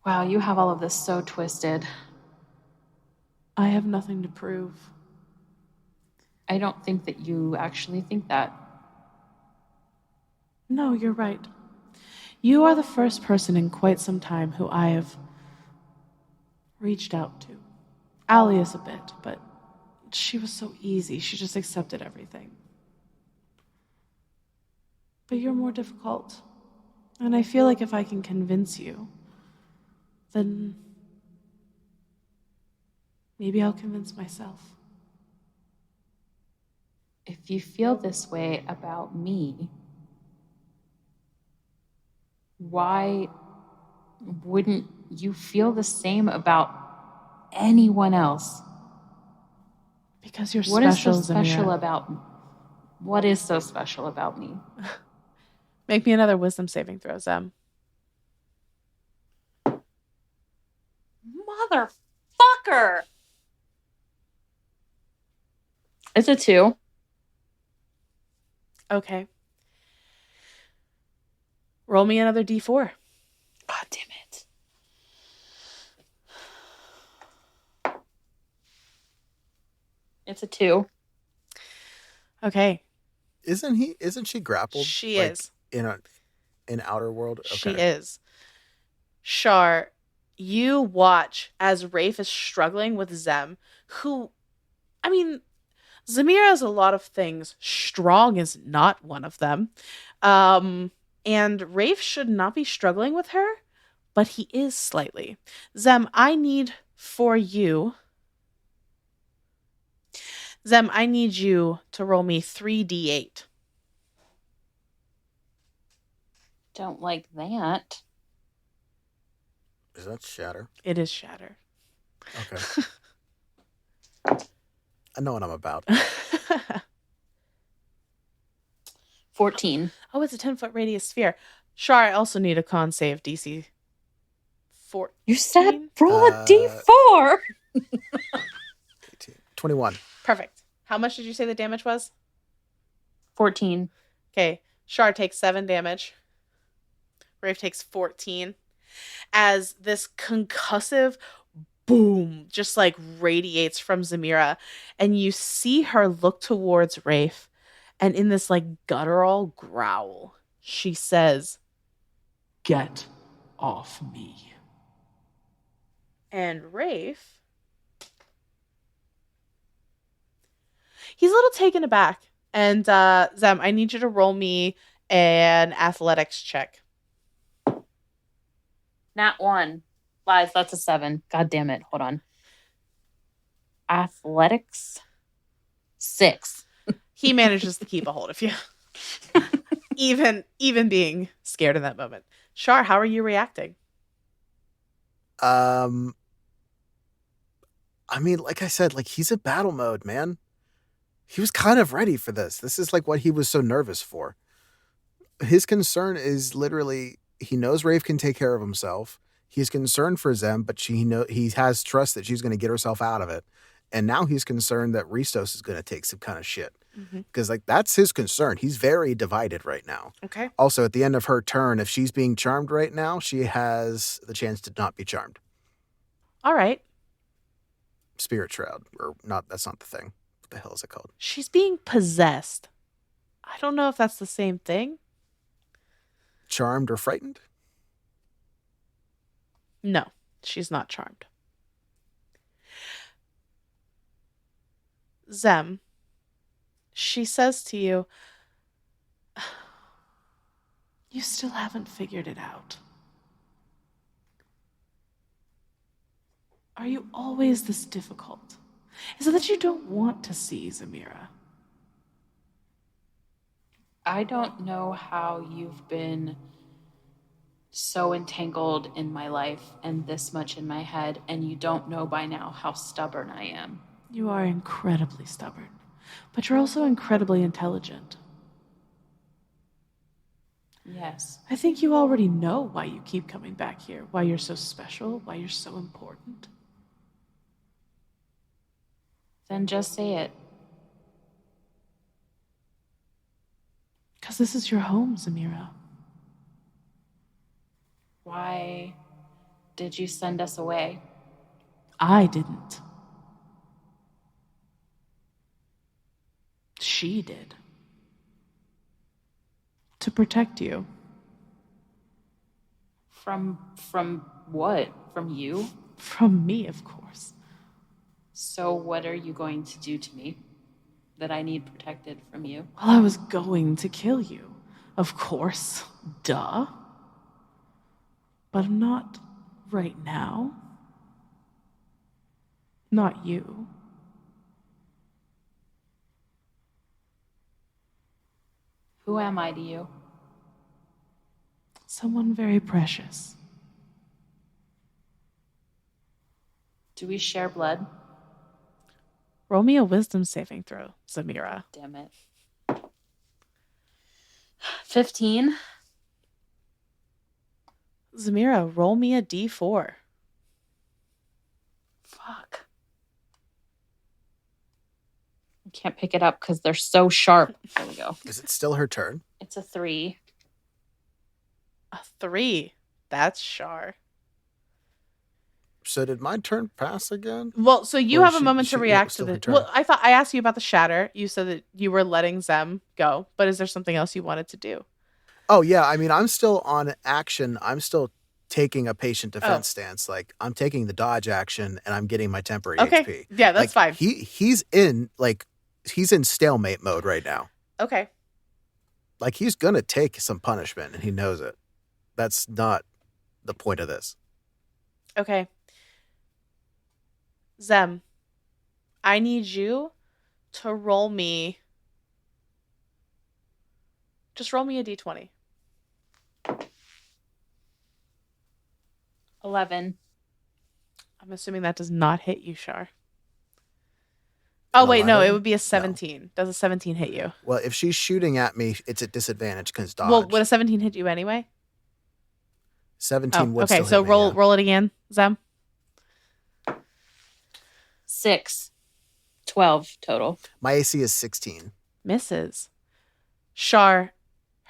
Wow, you have all of this so twisted. I have nothing to prove. I don't think that you actually think that. No, you're right. You are the first person in quite some time who I have reached out to. Allie is a bit, but she was so easy. She just accepted everything. But you're more difficult. And I feel like if I can convince you, then maybe I'll convince myself. If you feel this way about me, why wouldn't you feel the same about anyone else? Because you're What is so special, special Zemira. about what is so special about me? Make me another wisdom saving throw, Zem. Motherfucker! It's a 2. Okay. Roll me another d4. God damn it. It's a 2. Okay. Isn't she grappled? She like, is. In outer world? Okay. She is. Shar, you watch as Rafe is struggling with Zem, who, I mean, Zemira is a lot of things. Strong is not one of them. And Rafe should not be struggling with her, but he is slightly. Zem, I need you to roll me 3d8. Don't like that. Is that shatter? It is shatter. Okay. I know what I'm about. 14. Oh, it's a 10-foot radius sphere. Shar, I also need a con save DC 14. You said roll a d4. 18, 21. Perfect. How much did you say the damage was? 14. Okay. Shar takes 7 damage. Rafe takes 14. As this concussive boom just like radiates from Zemira, and you see her look towards Rafe, and in this like guttural growl, she says, Get off me. And Rafe, he's a little taken aback. And Zem, I need you to roll me an athletics check. Nat 1. Lies, that's a 7. God damn it. Hold on. Athletics. 6. He manages to keep a hold of you. even being scared in that moment. Shar, how are you reacting? I mean, like I said, like he's in battle mode, man. He was kind of ready for this. This is like what he was so nervous for. His concern is literally he knows Rafe can take care of himself. He's concerned for Zem, but he has trust that she's going to get herself out of it. And now he's concerned that Ristos is going to take some kind of shit. Because like that's his concern. He's very divided right now. Okay. Also, at the end of her turn, if she's being charmed right now, she has the chance to not be charmed. All right. Spirit Shroud. Or not, that's not the thing. What the hell is it called? She's being possessed. I don't know if that's the same thing. Charmed or frightened? No, she's not charmed. Zem, she says to you, you still haven't figured it out. Are you always this difficult? Is it that you don't want to see Zemira? I don't know how you've been so entangled in my life and this much in my head, and you don't know by now how stubborn I am. You are incredibly stubborn, but you're also incredibly intelligent. Yes. I think you already know why you keep coming back here, why you're so special, why you're so important. Then just say it. Because this is your home, Zemira. Why did you send us away? I didn't. She did. To protect you. From what? From you? From me, of course. So what are you going to do to me that I need protected from you? Well, I was going to kill you. Of course. Duh. But not right now. Not you. Who am I to you? Someone very precious. Do we share blood? Roll me a wisdom saving throw, Zemira. Damn it. 15. Zemira, roll me a d4. Fuck. I can't pick it up because they're so sharp. There we go. Is it still her turn? It's a 3. A 3. That's Shar. So did my turn pass again? Well, so you Or have a moment to react to still the. her turn? Well, I thought I asked you about the shatter. You said that you were letting Zem go, but is there something else you wanted to do? Oh yeah, I mean I'm still on action. I'm still taking a patient defense stance. Like I'm taking the dodge action and I'm getting my temporary HP. Yeah, that's fine. He's in stalemate mode right now. Okay. Like he's gonna take some punishment and he knows it. That's not the point of this. Okay. Zem, I need you to roll me. Just roll me a d20. 11. I'm assuming that does not hit you, Shar. Oh, wait, no, it would be a 17. No. Does a 17 hit you? Well, if she's shooting at me, it's at disadvantage because dodge. Well, would a 17 hit you anyway? 17 would okay, still so hit me, roll it again, Zem. 6. 12 total. My AC is 16. Misses. Shar,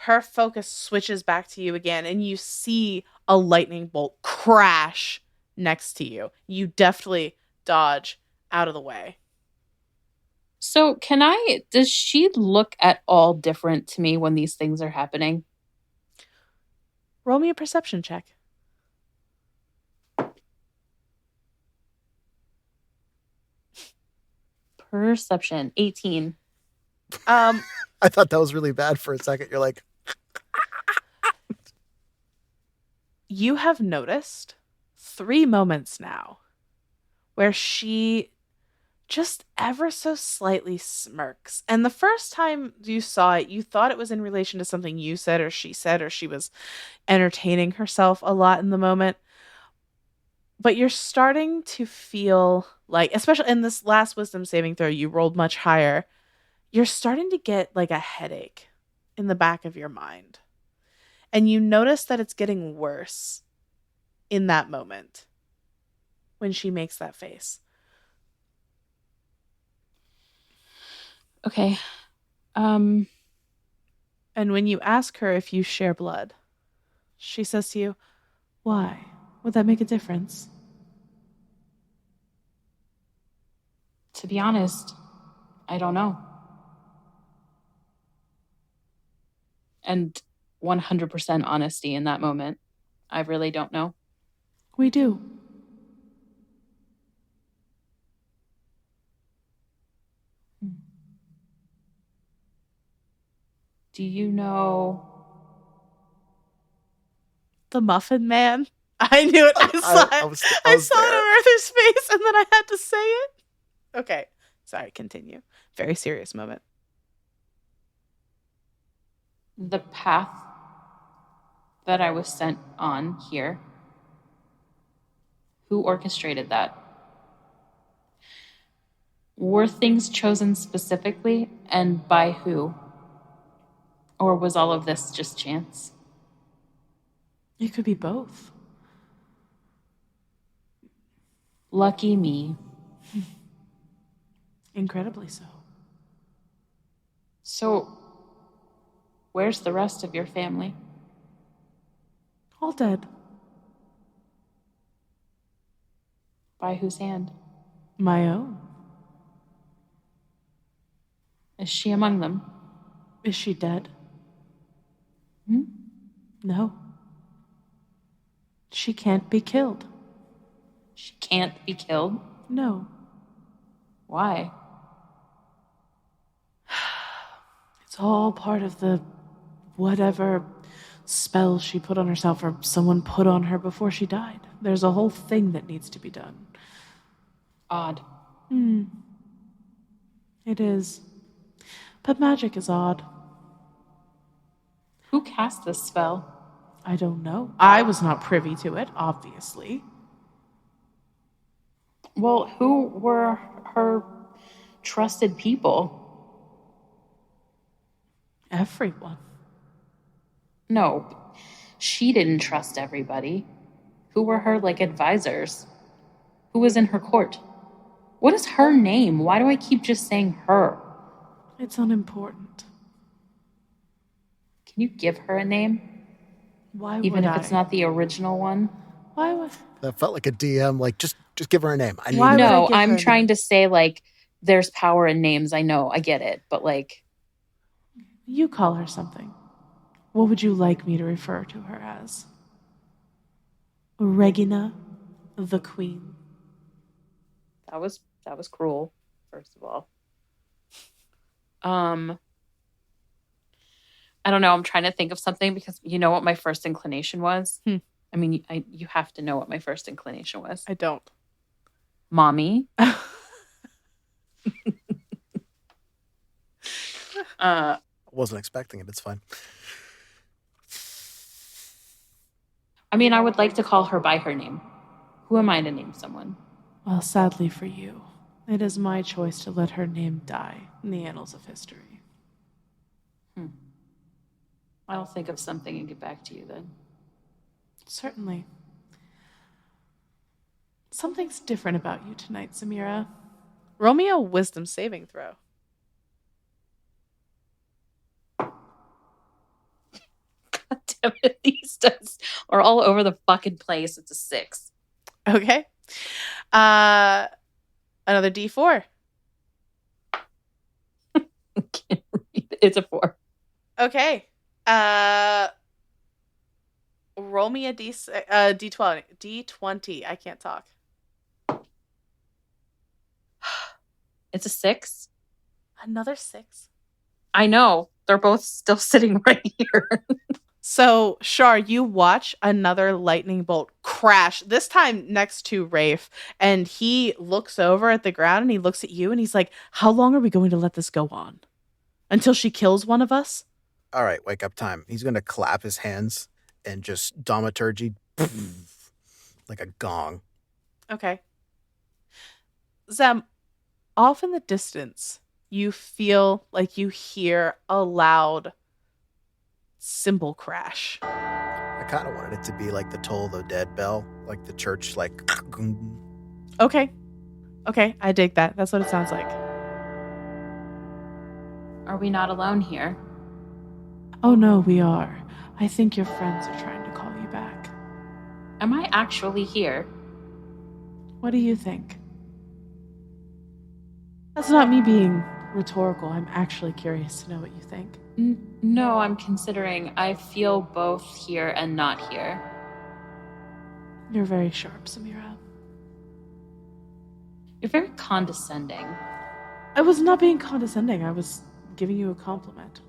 her focus switches back to you again, and you see a lightning bolt crash next to you. You deftly dodge out of the way. So does she look at all different to me when these things are happening? Roll me a perception check. Perception, 18. Um, I thought that was really bad for a second. You're like, you have noticed 3 moments now where she just ever so slightly smirks. And the first time you saw it, you thought it was in relation to something you said, or she was entertaining herself a lot in the moment. But you're starting to feel like, especially in this last wisdom saving throw, you rolled much higher. You're starting to get like a headache in the back of your mind. And you notice that it's getting worse in that moment when she makes that face. Okay. And when you ask her if you share blood, she says to you, "Why? Would that make a difference?" To be honest, I don't know. And 100% honesty in that moment. I really don't know. We do. Do you know? The Muffin Man. I knew it. I saw it. I I was saw it there. on Arthur's face, and then I had to say it. Okay. Sorry, continue. Very serious moment. The path that I was sent on here? Who orchestrated that? Were things chosen specifically, and by who? Or was all of this just chance? It could be both. Lucky me. Incredibly so. So, where's the rest of your family? All dead. By whose hand? My own. Is she among them? Is she dead? Hmm? No. She can't be killed. She can't be killed? No. Why? It's all part of the whatever spell she put on herself or someone put on her before she died. There's a whole thing that needs to be done. Odd. It is. But magic is odd. Who cast this spell? I don't know. I was not privy to it, obviously. Well, who were her trusted people? Everyone. No, she didn't trust everybody. Who were her, advisors? Who was in her court? What is her name? Why do I keep just saying her? It's unimportant. Can you give her a name? Why Even would if it's not the original one? Why would... That felt like a DM. Like, just give her a name. I need Why to would know. I No, give her I'm a trying name? to say, there's power in names. I know, I get it. But, You call her something. What would you like me to refer to her as? Regina the Queen. that was cruel, first of all. I don't know. I'm trying to think of something because you know what my first inclination was? I mean, you have to know what my first inclination was. I don't. Mommy. Wasn't expecting it. It's fine. I mean, I would like to call her by her name. Who am I to name someone? Well, sadly for you, it is my choice to let her name die in the annals of history. I'll think of something and get back to you then. Certainly. Something's different about you tonight, Zemira. Roll me a wisdom saving throw. God damn it, these dice are all over the fucking place. It's a 6. Okay. Another D4. It's a 4. Okay. Roll me a D20. D20. I can't talk. It's a 6. Another 6. I know. They're both still sitting right here. So, Shar, you watch another lightning bolt crash, this time next to Rafe, and he looks over at the ground and he looks at you and he's like, how long are we going to let this go on? Until she kills one of us? All right, wake up time. He's going to clap his hands and just dramaturgy like a gong. Okay. Zem, off in the distance, you feel like you hear a loud cymbal crash. I kind of wanted it to be like the Toll of the Dead bell, like the church, like. Okay. Okay, I dig that. That's what it sounds like. Are we not alone here? Oh no, we are. I think your friends are trying to call you back. Am I actually here? What do you think? That's not me being rhetorical. I'm actually curious to know what you think. No, I'm considering I feel both here and not here. You're very sharp, Zemira. You're very condescending. I was not being condescending. I was giving you a compliment.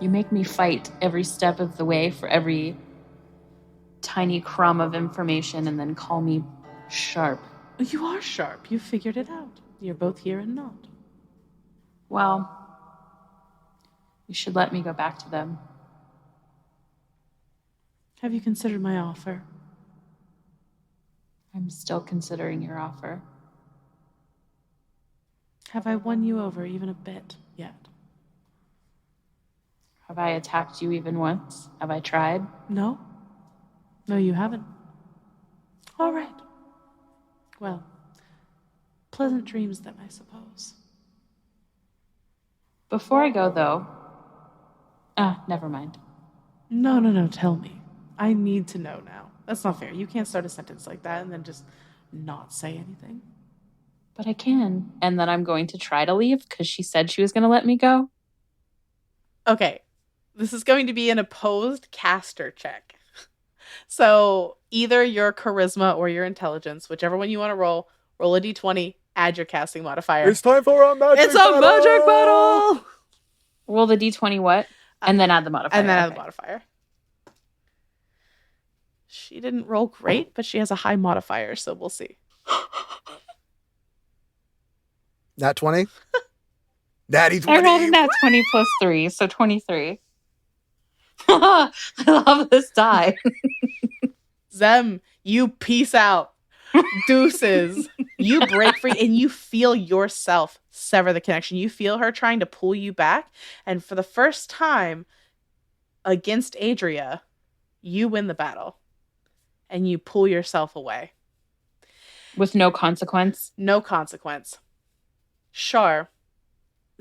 You make me fight every step of the way for every tiny crumb of information and then call me sharp. You are sharp. You figured it out. You're both here and not. Well, you should let me go back to them. Have you considered my offer? I'm still considering your offer. Have I won you over even a bit yet? Have I attacked you even once? Have I tried? No? No, you haven't. All right. Well, pleasant dreams then, I suppose. Before I go, though... never mind. No, tell me. I need to know now. That's not fair. You can't start a sentence like that and then just not say anything. But I can. And then I'm going to try to leave because she said she was going to let me go. Okay. This is going to be an opposed caster check. So either your charisma or your intelligence, whichever one you want to roll a d20, add your casting modifier. It's time for a magic battle! It's a magic battle! Roll the d20 what? And then add the modifier. And then add the modifier. She didn't roll great, but she has a high modifier, so we'll see. Nat 20? Natty 20. I rolled a nat 20 plus 3, so 23. I love this die. Zem, you peace out. Deuces. You break free and you feel yourself sever the connection. You feel her trying to pull you back. And for the first time against Adria, you win the battle. And you pull yourself away. With no consequence? No consequence. Shar,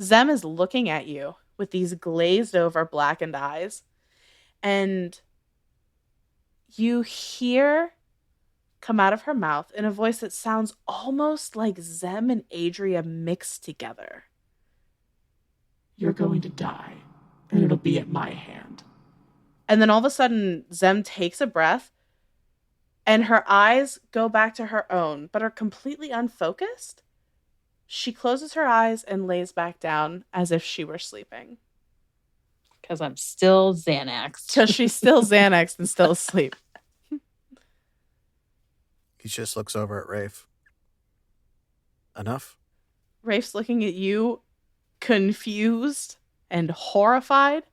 Zem is looking at you with these glazed over blackened eyes. And you hear come out of her mouth in a voice that sounds almost like Zem and Adria mixed together. You're going to die, and it'll be at my hand. And then all of a sudden, Zem takes a breath, and her eyes go back to her own, but are completely unfocused. She closes her eyes and lays back down as if she were sleeping. Because I'm still Xanaxed. Because she's still Xanaxed and still asleep. He just looks over at Rafe. Enough? Rafe's looking at you, confused and horrified.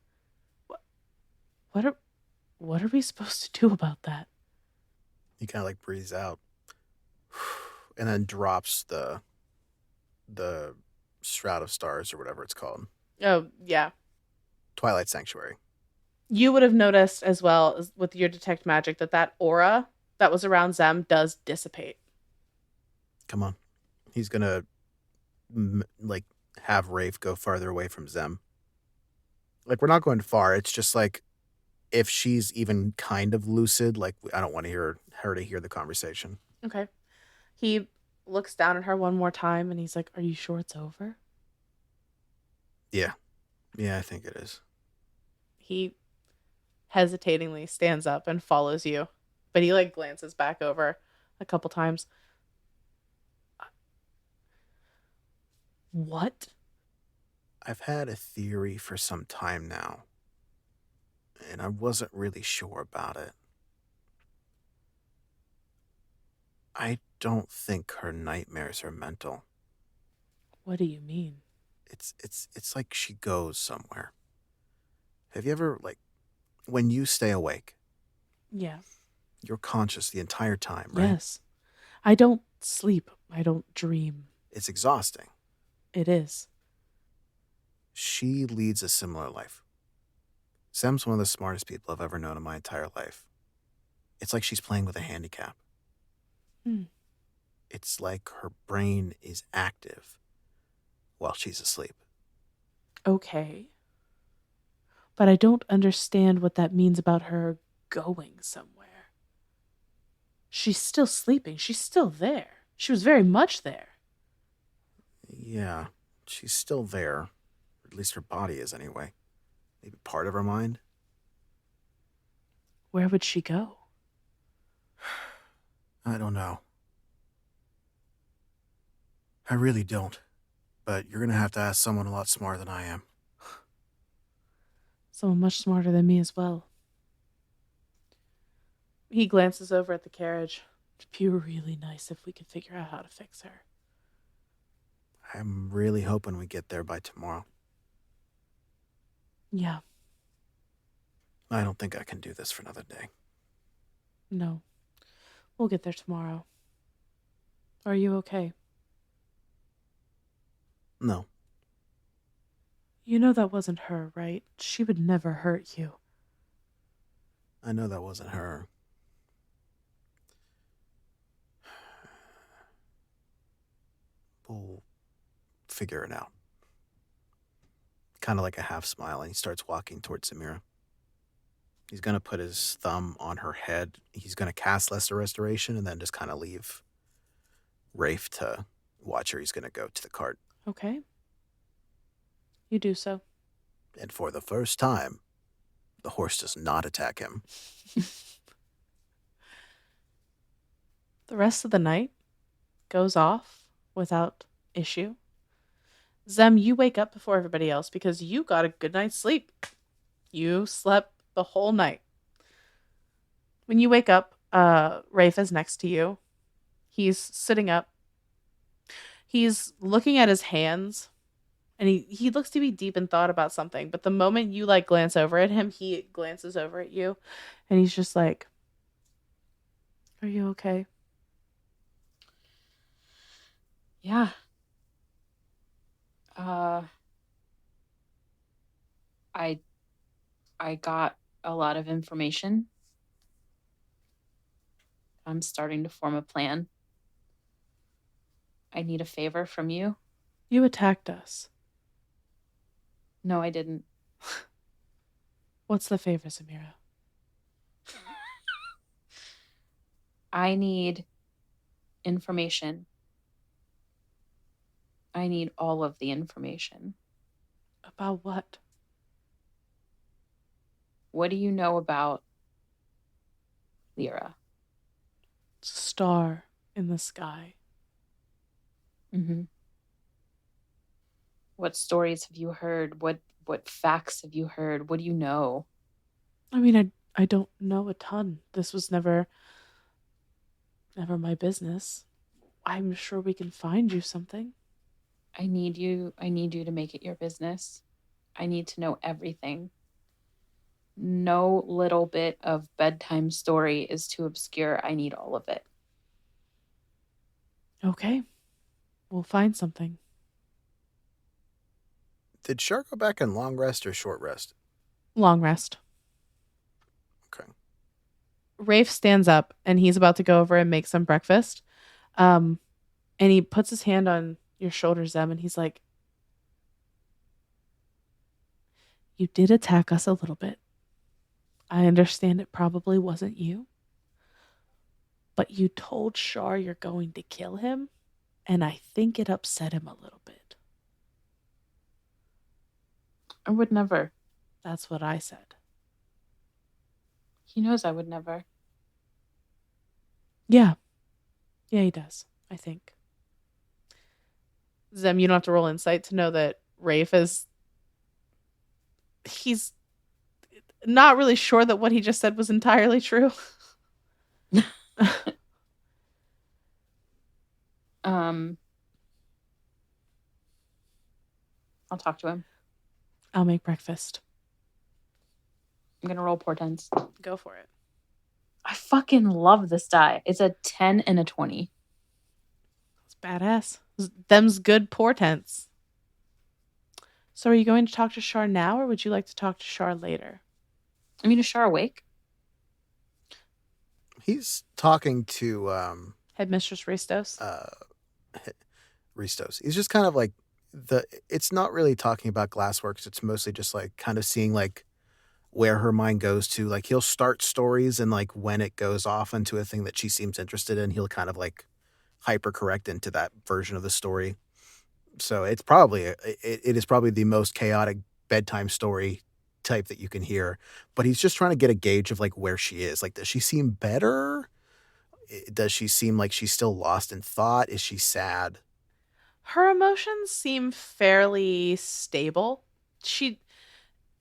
What are we supposed to do about that? He kind of like breathes out and then drops the Shroud of Stars or whatever it's called. Oh, yeah. Twilight Sanctuary. You would have noticed as well as with your detect magic that aura that was around Zem does dissipate. Come on. He's going to have Rafe go farther away from Zem. Like, we're not going far. It's just like if she's even kind of lucid, like I don't want to hear her to hear the conversation. Okay. He looks down at her one more time and he's like, "Are you sure it's over?" Yeah. Yeah, I think it is. He hesitatingly stands up and follows you, but he like glances back over a couple times. What? I've had a theory for some time now, and I wasn't really sure about it. I don't think her nightmares are mental. What do you mean? It's like she goes somewhere. Have you ever, like, when you stay awake, Yeah. you're conscious the entire time, right? Yes. I don't sleep. I don't dream. It's exhausting. It is. She leads a similar life. Sem's one of the smartest people I've ever known in my entire life. It's like she's playing with a handicap. Hmm. It's like her brain is active while she's asleep. Okay. But I don't understand what that means about her going somewhere. She's still sleeping. She's still there. She was very much there. Yeah, she's still there. Or at least her body is, anyway. Maybe part of her mind. Where would she go? I don't know. I really don't. But you're going to have to ask someone a lot smarter than I am. Someone much smarter than me as well. He glances over at the carriage. It'd be really nice if we could figure out how to fix her. I'm really hoping we get there by tomorrow. Yeah. I don't think I can do this for another day. No. We'll get there tomorrow. Are you okay? No. You know that wasn't her, right? She would never hurt you. I know that wasn't her. We'll figure it out. Kind of like a half smile, and he starts walking towards Zemira. He's going to put his thumb on her head. He's going to cast Lesser Restoration and then just kind of leave Rafe to watch her. He's going to go to the cart. Okay. You do so. And for the first time, the horse does not attack him. The rest of the night goes off without issue. Zem, you wake up before everybody else because you got a good night's sleep. You slept the whole night. When you wake up, Rafe is next to you. He's sitting up. He's looking at his hands, and he looks to be deep in thought about something. But the moment you like glance over at him, he glances over at you, and he's just like, "Are you okay?" Yeah. I got a lot of information. I'm starting to form a plan. I need a favor from you. You attacked us. No, I didn't. What's the favor, Zemira? I need information. I need all of the information. About what? What do you know about Lyra? Star in the sky. Mm-hmm. What stories have you heard? What facts have you heard? What do you know? I mean, I don't know a ton. This was never my business. I'm sure we can find you something. I need you to make it your business. I need to know everything. No little bit of bedtime story is too obscure. I need all of it. Okay. We'll find something. Did Char go back in long rest or short rest? Long rest. Okay. Rafe stands up and he's about to go over and make some breakfast. And he puts his hand on your shoulder, Zem, and he's like, "You did attack us a little bit. I understand it probably wasn't you. But you told Shar you're going to kill him, and I think it upset him a little bit." I would never. That's what I said. He knows I would never. Yeah. Yeah, he does, I think. Zem, you don't have to roll insight to know that Rafe is... He's not really sure that what he just said was entirely true. I'll talk to him. I'll make breakfast. I'm gonna roll portents. Go for it. I fucking love this die. It's a 10 and a 20. It's badass. Them's good portents. So are you going to talk to Shar now, or would you like to talk to Shar later? I mean, is Shar awake? He's talking to Headmistress Ristos? Ristos. He's just kind of like it's not really talking about Glassworks. It's mostly just like kind of seeing like where her mind goes to. Like he'll start stories and like when it goes off into a thing that she seems interested in, he'll kind of like hyper correct into that version of the story. So it's probably it is probably the most chaotic bedtime story type that you can hear. But he's just trying to get a gauge of like where she is. Like, does she seem better? Does she seem like she's still lost in thought? Is she sad? Her emotions seem fairly stable.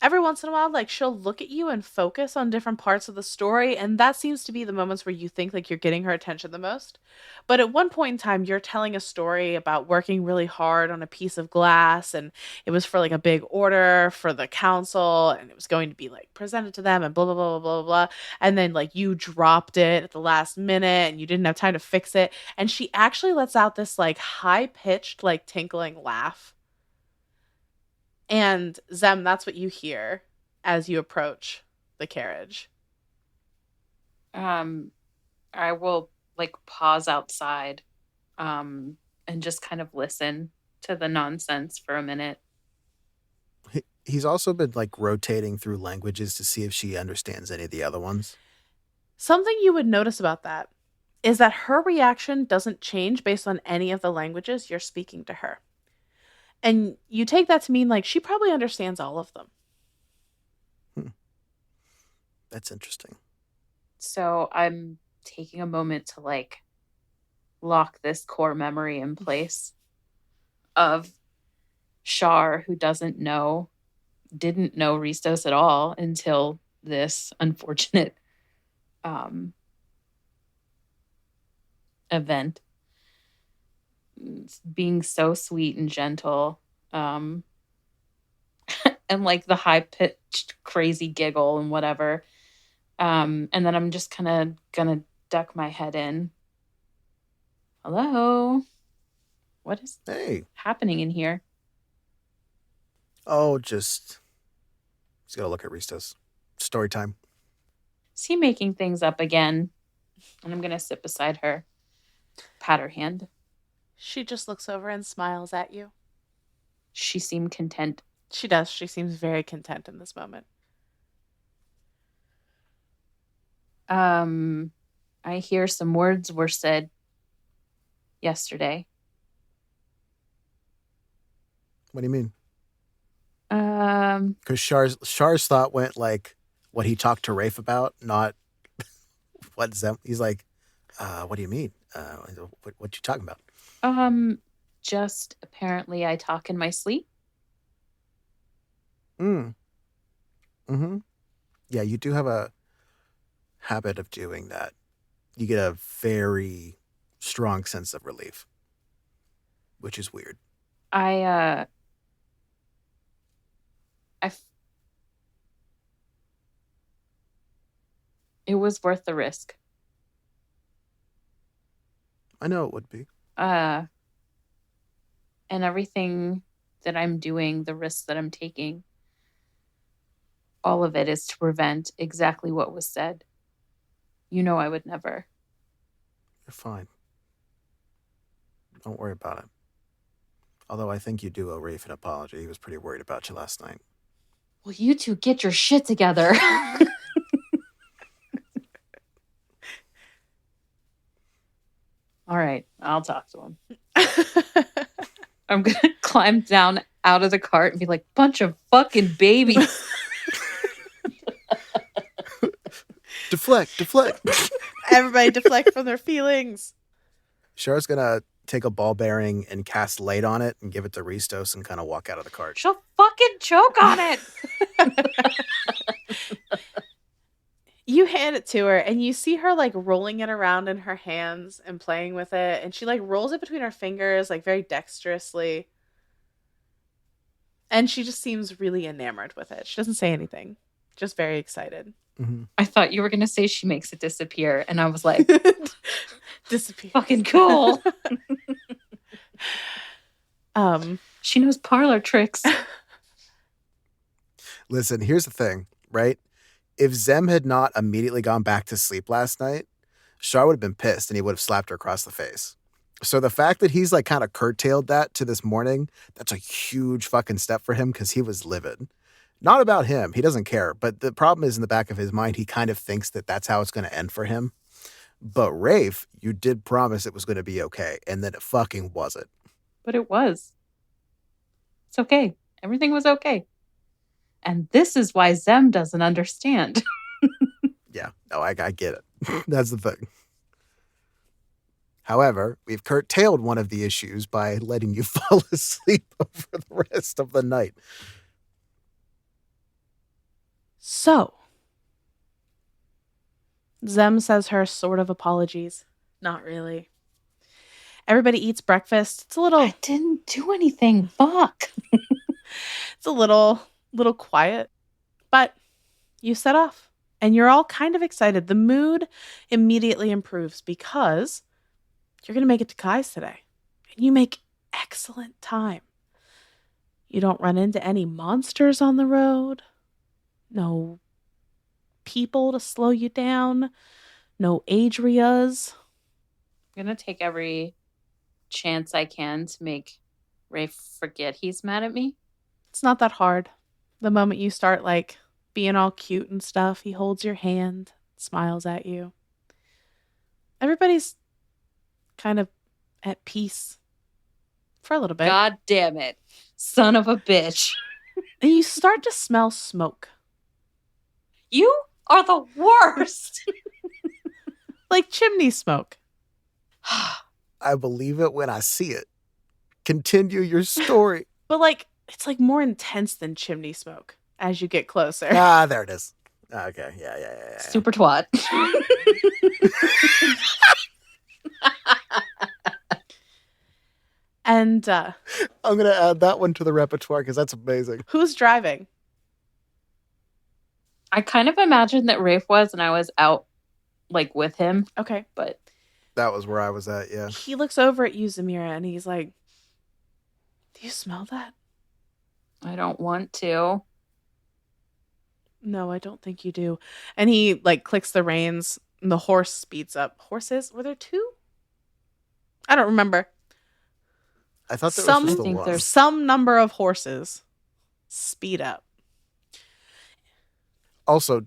Every once in a while, like, she'll look at you and focus on different parts of the story, and that seems to be the moments where you think like you're getting her attention the most. But at one point in time, you're telling a story about working really hard on a piece of glass, and it was for like a big order for the council, and it was going to be like presented to them and blah blah blah blah blah blah. And then like you dropped it at the last minute and you didn't have time to fix it. And she actually lets out this like high-pitched, like tinkling laugh. And Zem, that's what you hear as you approach the carriage. I will like pause outside, and just kind of listen to the nonsense for a minute. He's also been like rotating through languages to see if she understands any of the other ones. Something you would notice about that is that her reaction doesn't change based on any of the languages you're speaking to her. And you take that to mean like she probably understands all of them. That's interesting. So I'm taking a moment to like lock this core memory in place of Shar, who didn't know Ristos at all until this unfortunate event. Being so sweet and gentle, and like the high-pitched crazy giggle and whatever, and then I'm just kind of gonna duck my head in. Hello, what is happening in here? Oh, just gotta look at Ristos. Story time. Is he making things up again? And I'm gonna sit beside her, pat her hand. She just looks over and smiles at you. She seemed content. She does. She seems very content in this moment. I hear some words were said yesterday. What do you mean? Because Shar's thought went like what he talked to Rafe about, not what Zem. He's like, what do you mean? What you talking about? Just apparently I talk in my sleep. Mm-hmm. Yeah, you do have a habit of doing that. You get a very strong sense of relief, which is weird. It was worth the risk. I know it would be. And everything that I'm doing, the risks that I'm taking, all of it is to prevent exactly what was said. You know I would never. You're fine. Don't worry about it. Although I think you do owe Rafe an apology. He was pretty worried about you last night. Well, you two get your shit together. All right, I'll talk to him. I'm going to climb down out of the cart and be like, bunch of fucking babies. Deflect. Everybody deflect from their feelings. Char's gonna take a ball bearing and cast light on it and give it to Ristos and kind of walk out of the cart. She'll fucking choke on it. You hand it to her and you see her like rolling it around in her hands and playing with it. And she like rolls it between her fingers, like very dexterously. And she just seems really enamored with it. She doesn't say anything, just very excited. Mm-hmm. I thought you were going to say she makes it disappear. And I was like, Disappear. fucking cool. She knows parlor tricks. Listen, here's the thing, right? If Zem had not immediately gone back to sleep last night, Char would have been pissed and he would have slapped her across the face. So the fact that he's like kind of curtailed that to this morning, that's a huge fucking step for him because he was livid. Not about him. He doesn't care. But the problem is in the back of his mind, he kind of thinks that that's how it's going to end for him. But Rafe, you did promise it was going to be okay. And then it fucking wasn't. But it was. It's okay. Everything was okay. And this is why Zem doesn't understand. Yeah, no, I get it. That's the thing. However, we've curtailed one of the issues by letting you fall asleep over the rest of the night. So, Zem says her sort of apologies. Not really. Everybody eats breakfast. It's a little... I didn't do anything. Fuck. It's a little quiet, but you set off and you're all kind of excited. The mood immediately improves because you're going to make it to Kai's today and you make excellent time. You don't run into any monsters on the road, no people to slow you down, no Adrias. I'm going to take every chance I can to make Rafe forget he's mad at me. It's not that hard. The moment you start like being all cute and stuff, he holds your hand, smiles at you. Everybody's kind of at peace for a little bit. God damn it. Son of a bitch. And you start to smell smoke. You are the worst. Like chimney smoke. I believe it when I see it. Continue your story. But like, it's like more intense than chimney smoke as you get closer. Ah, there it is. Okay, yeah. Super twat. And I'm going to add that one to the repertoire because that's amazing. who's driving? I kind of imagined that Rafe was and I was out like with him, Okay. but That was where I was at, yeah. He looks over at you, Zemira, and he's like, do you smell that? I don't want to. No, I don't think you do. And he like clicks the reins and the horse speeds up. Horses? Were there two? I don't remember. I thought there Some- was I just the think one. there's- Some number of horses speed up. Also,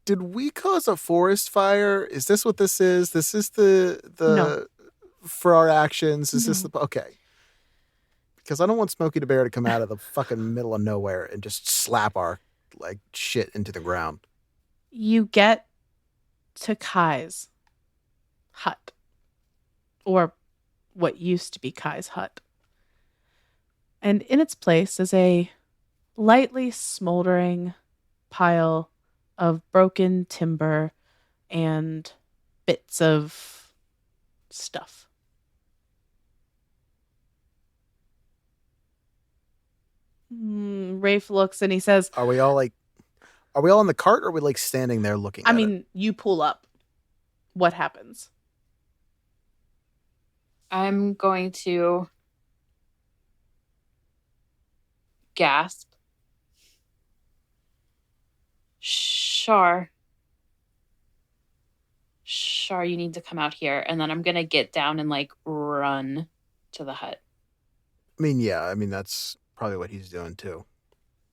did we cause a forest fire? Is this what this is? This is the No. for our actions? Is this No. the okay? Because I don't want Smokey the Bear to come out of the fucking middle of nowhere and just slap our like shit into the ground. You get to Kai's hut. Or what used to be Kai's hut. And in its place is a lightly smoldering pile of broken timber and bits of stuff. Rafe looks and he says, Are we all in the cart or are we like standing there looking I at mean, it? you pull up. What happens? I'm going to gasp. Shar, you need to come out here. And then I'm going to get down and like run to the hut. I mean that's probably what he's doing too.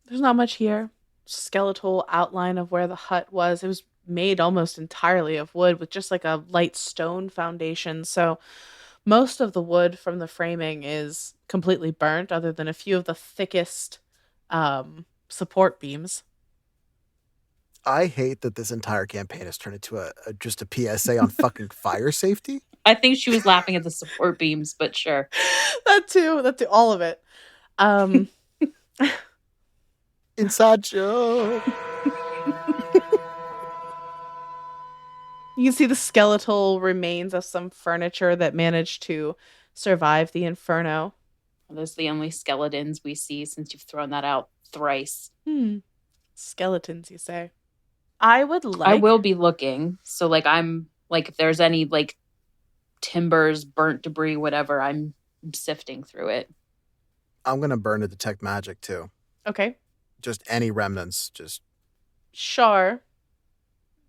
There's not much here. Skeletal outline of where the hut was. It was made almost entirely of wood with just like a light stone foundation. So most of the wood from the framing is completely burnt other than a few of the thickest support beams. I hate that this entire campaign has turned into just a PSA on fucking fire safety. I think she was laughing at the support beams, but sure. That too, all of it. Inside joke. You can see the skeletal remains of some furniture that managed to survive the inferno. Those are the only skeletons we see since you've thrown that out thrice. Skeletons, you say? I will be looking. So I'm if there's any timbers, burnt debris, whatever, I'm sifting through it. I'm gonna burn to detect magic too. Okay. Just any remnants, Sure.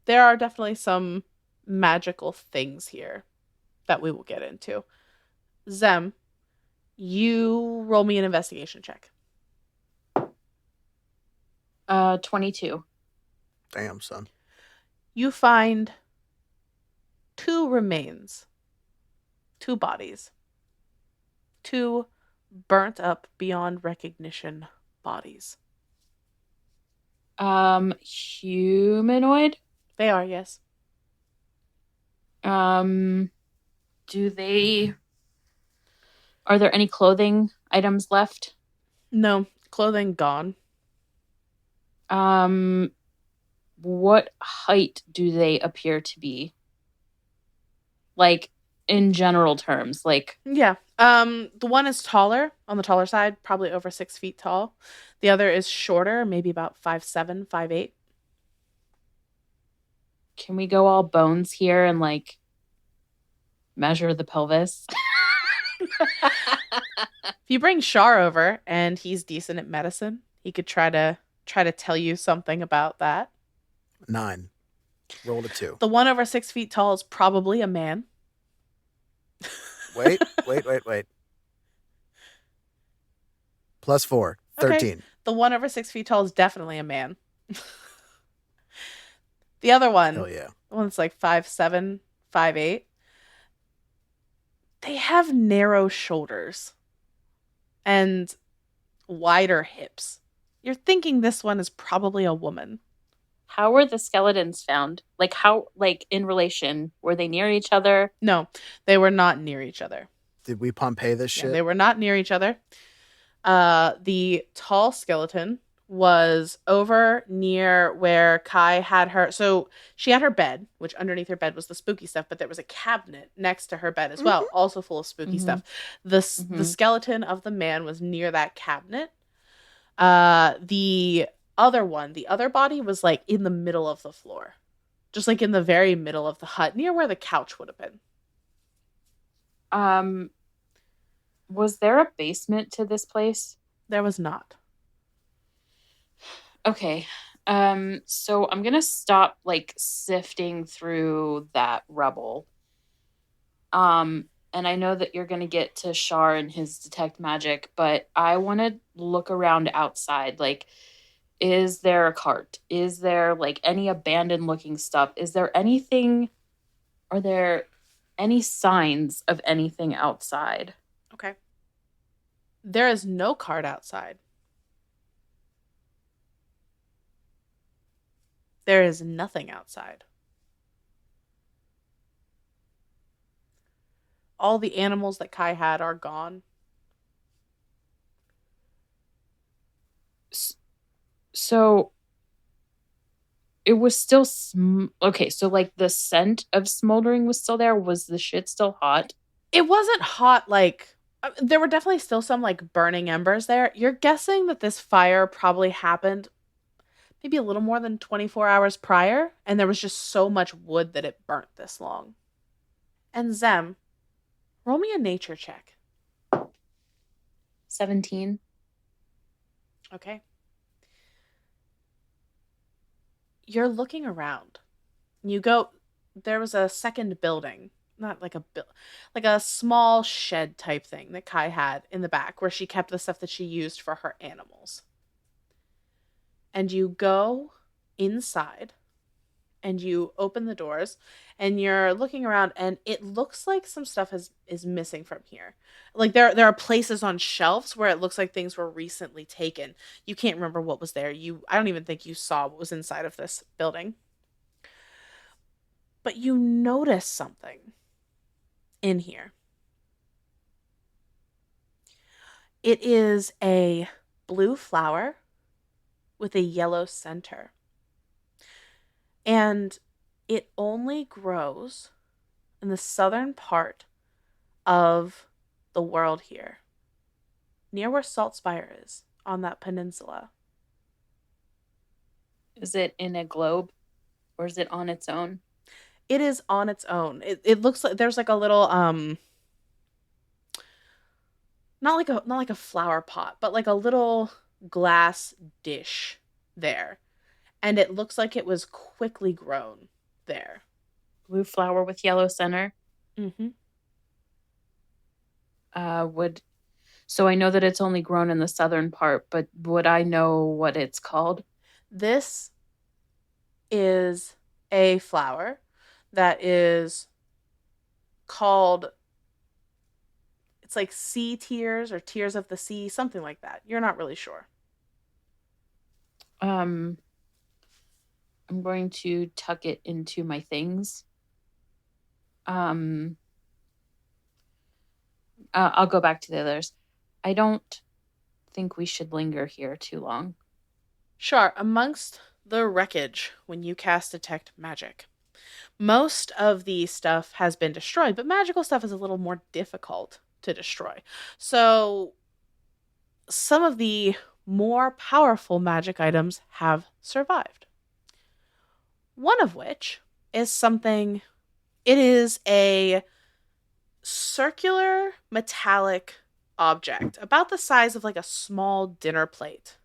There are definitely some magical things here that we will get into. Zem, you roll me an investigation check. 22. Damn, son. You find 2 remains. 2 bodies. 2 burnt up beyond recognition bodies. Humanoid? They are, yes. Are there any clothing items left? No, clothing gone. What height do they appear to be? In general terms, Yeah. The one is taller, on the taller side, probably over 6 feet tall. The other is shorter, maybe about 5'7", 5'8". Can we go all bones here and measure the pelvis? If you bring Shar over and he's decent at medicine, he could try to tell you something about that. 9. Rolled a 2. The one over 6 feet tall is probably a man. Wait. +4. 13. Okay. The one over 6 feet tall is definitely a man. The other one, hell yeah, the one that's 5'7", 5'8", they have narrow shoulders and wider hips. You're thinking this one is probably a woman. How were the skeletons found? How in relation? Were they near each other? No, they were not near each other. Did we Pompeii this shit? They were not near each other. The tall skeleton was over near where Kai had her. So she had her bed, which underneath her bed was the spooky stuff, but there was a cabinet next to her bed as well, also full of spooky stuff. The skeleton of the man was near that cabinet. The other body was in the middle of the floor, just in the very middle of the hut, near where the couch would have been. Was there a basement to this place? There was not. Okay. So I'm going to stop sifting through that rubble. And I know that you're going to get to Shar and his detect magic, but I want to look around outside. Is there a cart? Is there any abandoned looking stuff? Is there anything? Are there any signs of anything outside? Okay. There is no cart outside. There is nothing outside. All the animals that Kai had are gone. So it was still okay. So the scent of smoldering was still there. Was the shit still hot? It wasn't hot. There were definitely still some burning embers there. You're guessing that this fire probably happened maybe a little more than 24 hours prior, and there was just so much wood that it burnt this long. And Zem, roll me a nature check. 17. Okay. You're looking around. There was a second building, not like a small shed type thing that Kai had in the back where she kept the stuff that she used for her animals. And you go inside, and you open the doors and you're looking around, and it looks like some stuff is missing from here. Like there are places on shelves where it looks like things were recently taken. You can't remember what was there. I don't even think you saw what was inside of this building. But you notice something in here. It is a blue flower with a yellow center. And it only grows in the southern part of the world here, near where Saltspire is, on that peninsula. Is it in a globe or is it on its own? It is on its own. It looks like there's like a little not like a flower pot, but like a little glass dish there. And it looks like it was quickly grown there. Blue flower with yellow center. Mm-hmm. So I know that it's only grown in the southern part, but would I know what it's called? This is a flower that is called, it's like sea tears or tears of the sea, something like that. You're not really sure. I'm going to tuck it into my things. I'll go back to the others. I don't think we should linger here too long. Sure, amongst the wreckage when you cast Detect Magic, most of the stuff has been destroyed, but magical stuff is a little more difficult to destroy. So some of the more powerful magic items have survived. One of which is something, it is a circular metallic object about the size of like a small dinner plate.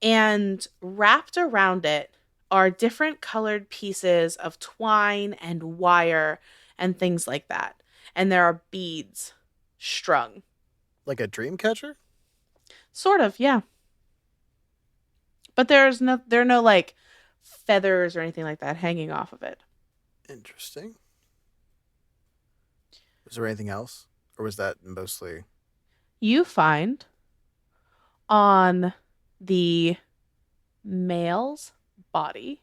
And wrapped around it are different colored pieces of twine and wire and things like that. And there are beads strung. Like a dream catcher? Sort of, yeah. But there are no like feathers or anything like that hanging off of it. Interesting. Was there anything else? Or was that mostly... You find on the male's body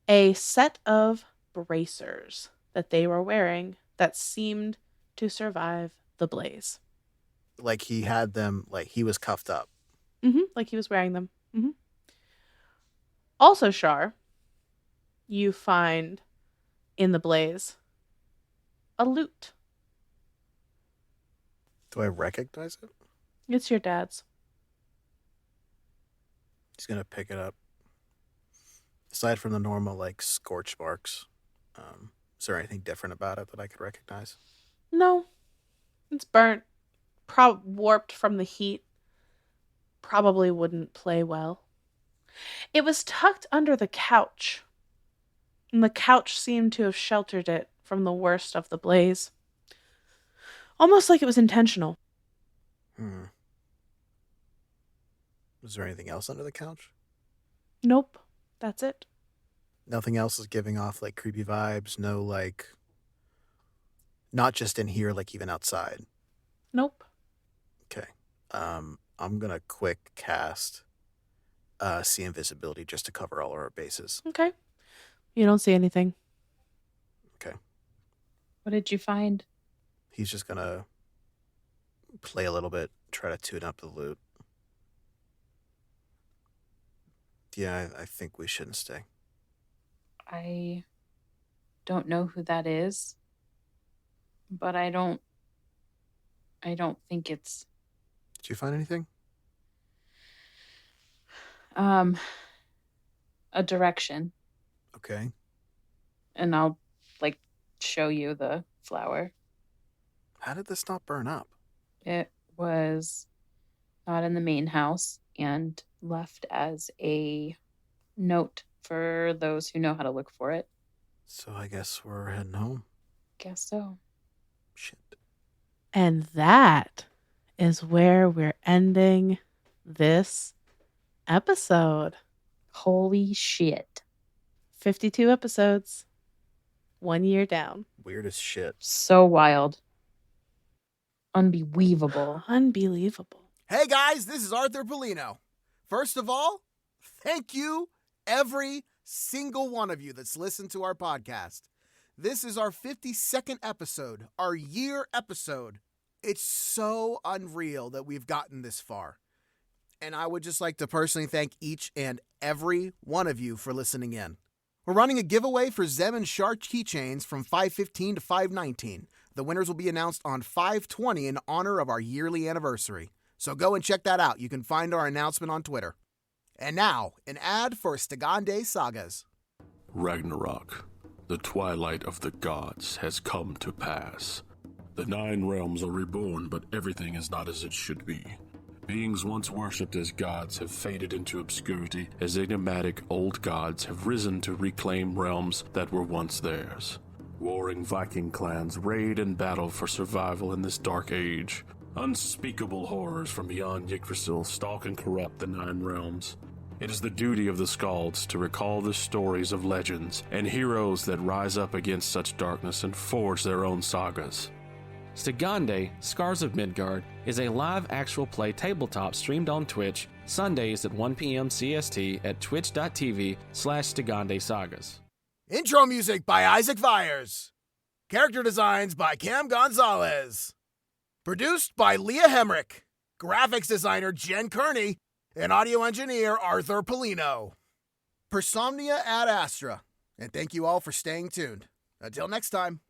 a set of bracers that they were wearing that seemed to survive the blaze. Like he had them, like he was cuffed up. Like he was wearing them. Also, Shar, you find in the blaze a lute. Do I recognize it? It's your dad's. He's going to pick it up. Aside from the normal, like, scorch marks, is there anything different about it that I could recognize? No. It's burnt. Warped from the heat. Probably wouldn't play well. It was tucked under the couch, and the couch seemed to have sheltered it from the worst of the blaze. Almost like it was intentional. Was there anything else under the couch? Nope. That's it. Nothing else is giving off, like, creepy vibes? No, like... Not just in here, like, even outside? Nope. Okay. I'm gonna quick cast see invisibility just to cover all our bases. Okay. You don't see anything. Okay. What did you find? He's just gonna play a little bit, try to tune up the loot. Yeah, I think we shouldn't stay. I don't know who that is, but I don't think it's Did you find anything? a direction. Okay. And I'll like show you the flower. How did this not burn up? It was not in the main house and left as a note for those who know how to look for it. So I guess we're heading home. Guess so. Shit. And that is where we're ending this episode. Holy shit. 52 episodes. 1 year down. Weird as shit. So wild. Unbelievable. Unbelievable. Hey guys, this is Arthur Polino. First of all, thank you, every single one of you that's listened to our podcast. This is our 52nd episode, our year episode. It's so unreal that we've gotten this far. And I would just like to personally thank each and every one of you for listening in. We're running a giveaway for Zem and Shark keychains from 5/15 to 5/19. The winners will be announced on 5/20 in honor of our yearly anniversary. So go and check that out. You can find our announcement on Twitter. And now, an ad for Stigande Sagas. Ragnarok, the twilight of the gods, has come to pass. The 9 realms are reborn, but everything is not as it should be. Beings once worshipped as gods have faded into obscurity as enigmatic old gods have risen to reclaim realms that were once theirs. Warring Viking clans raid and battle for survival in this dark age. Unspeakable horrors from beyond Yggdrasil stalk and corrupt the 9 realms. It is the duty of the Skalds to recall the stories of legends and heroes that rise up against such darkness and forge their own sagas. Stigande, Scars of Midgard, is a live actual play tabletop streamed on Twitch Sundays at 1 p.m. CST at twitch.tv/Stigande Sagas. Intro music by Isaac Vyers. Character designs by Cam Gonzalez. Produced by Leah Hemrick. Graphics designer Jen Kearney. And audio engineer Arthur Polino. Per somnia ad astra. And thank you all for staying tuned. Until next time.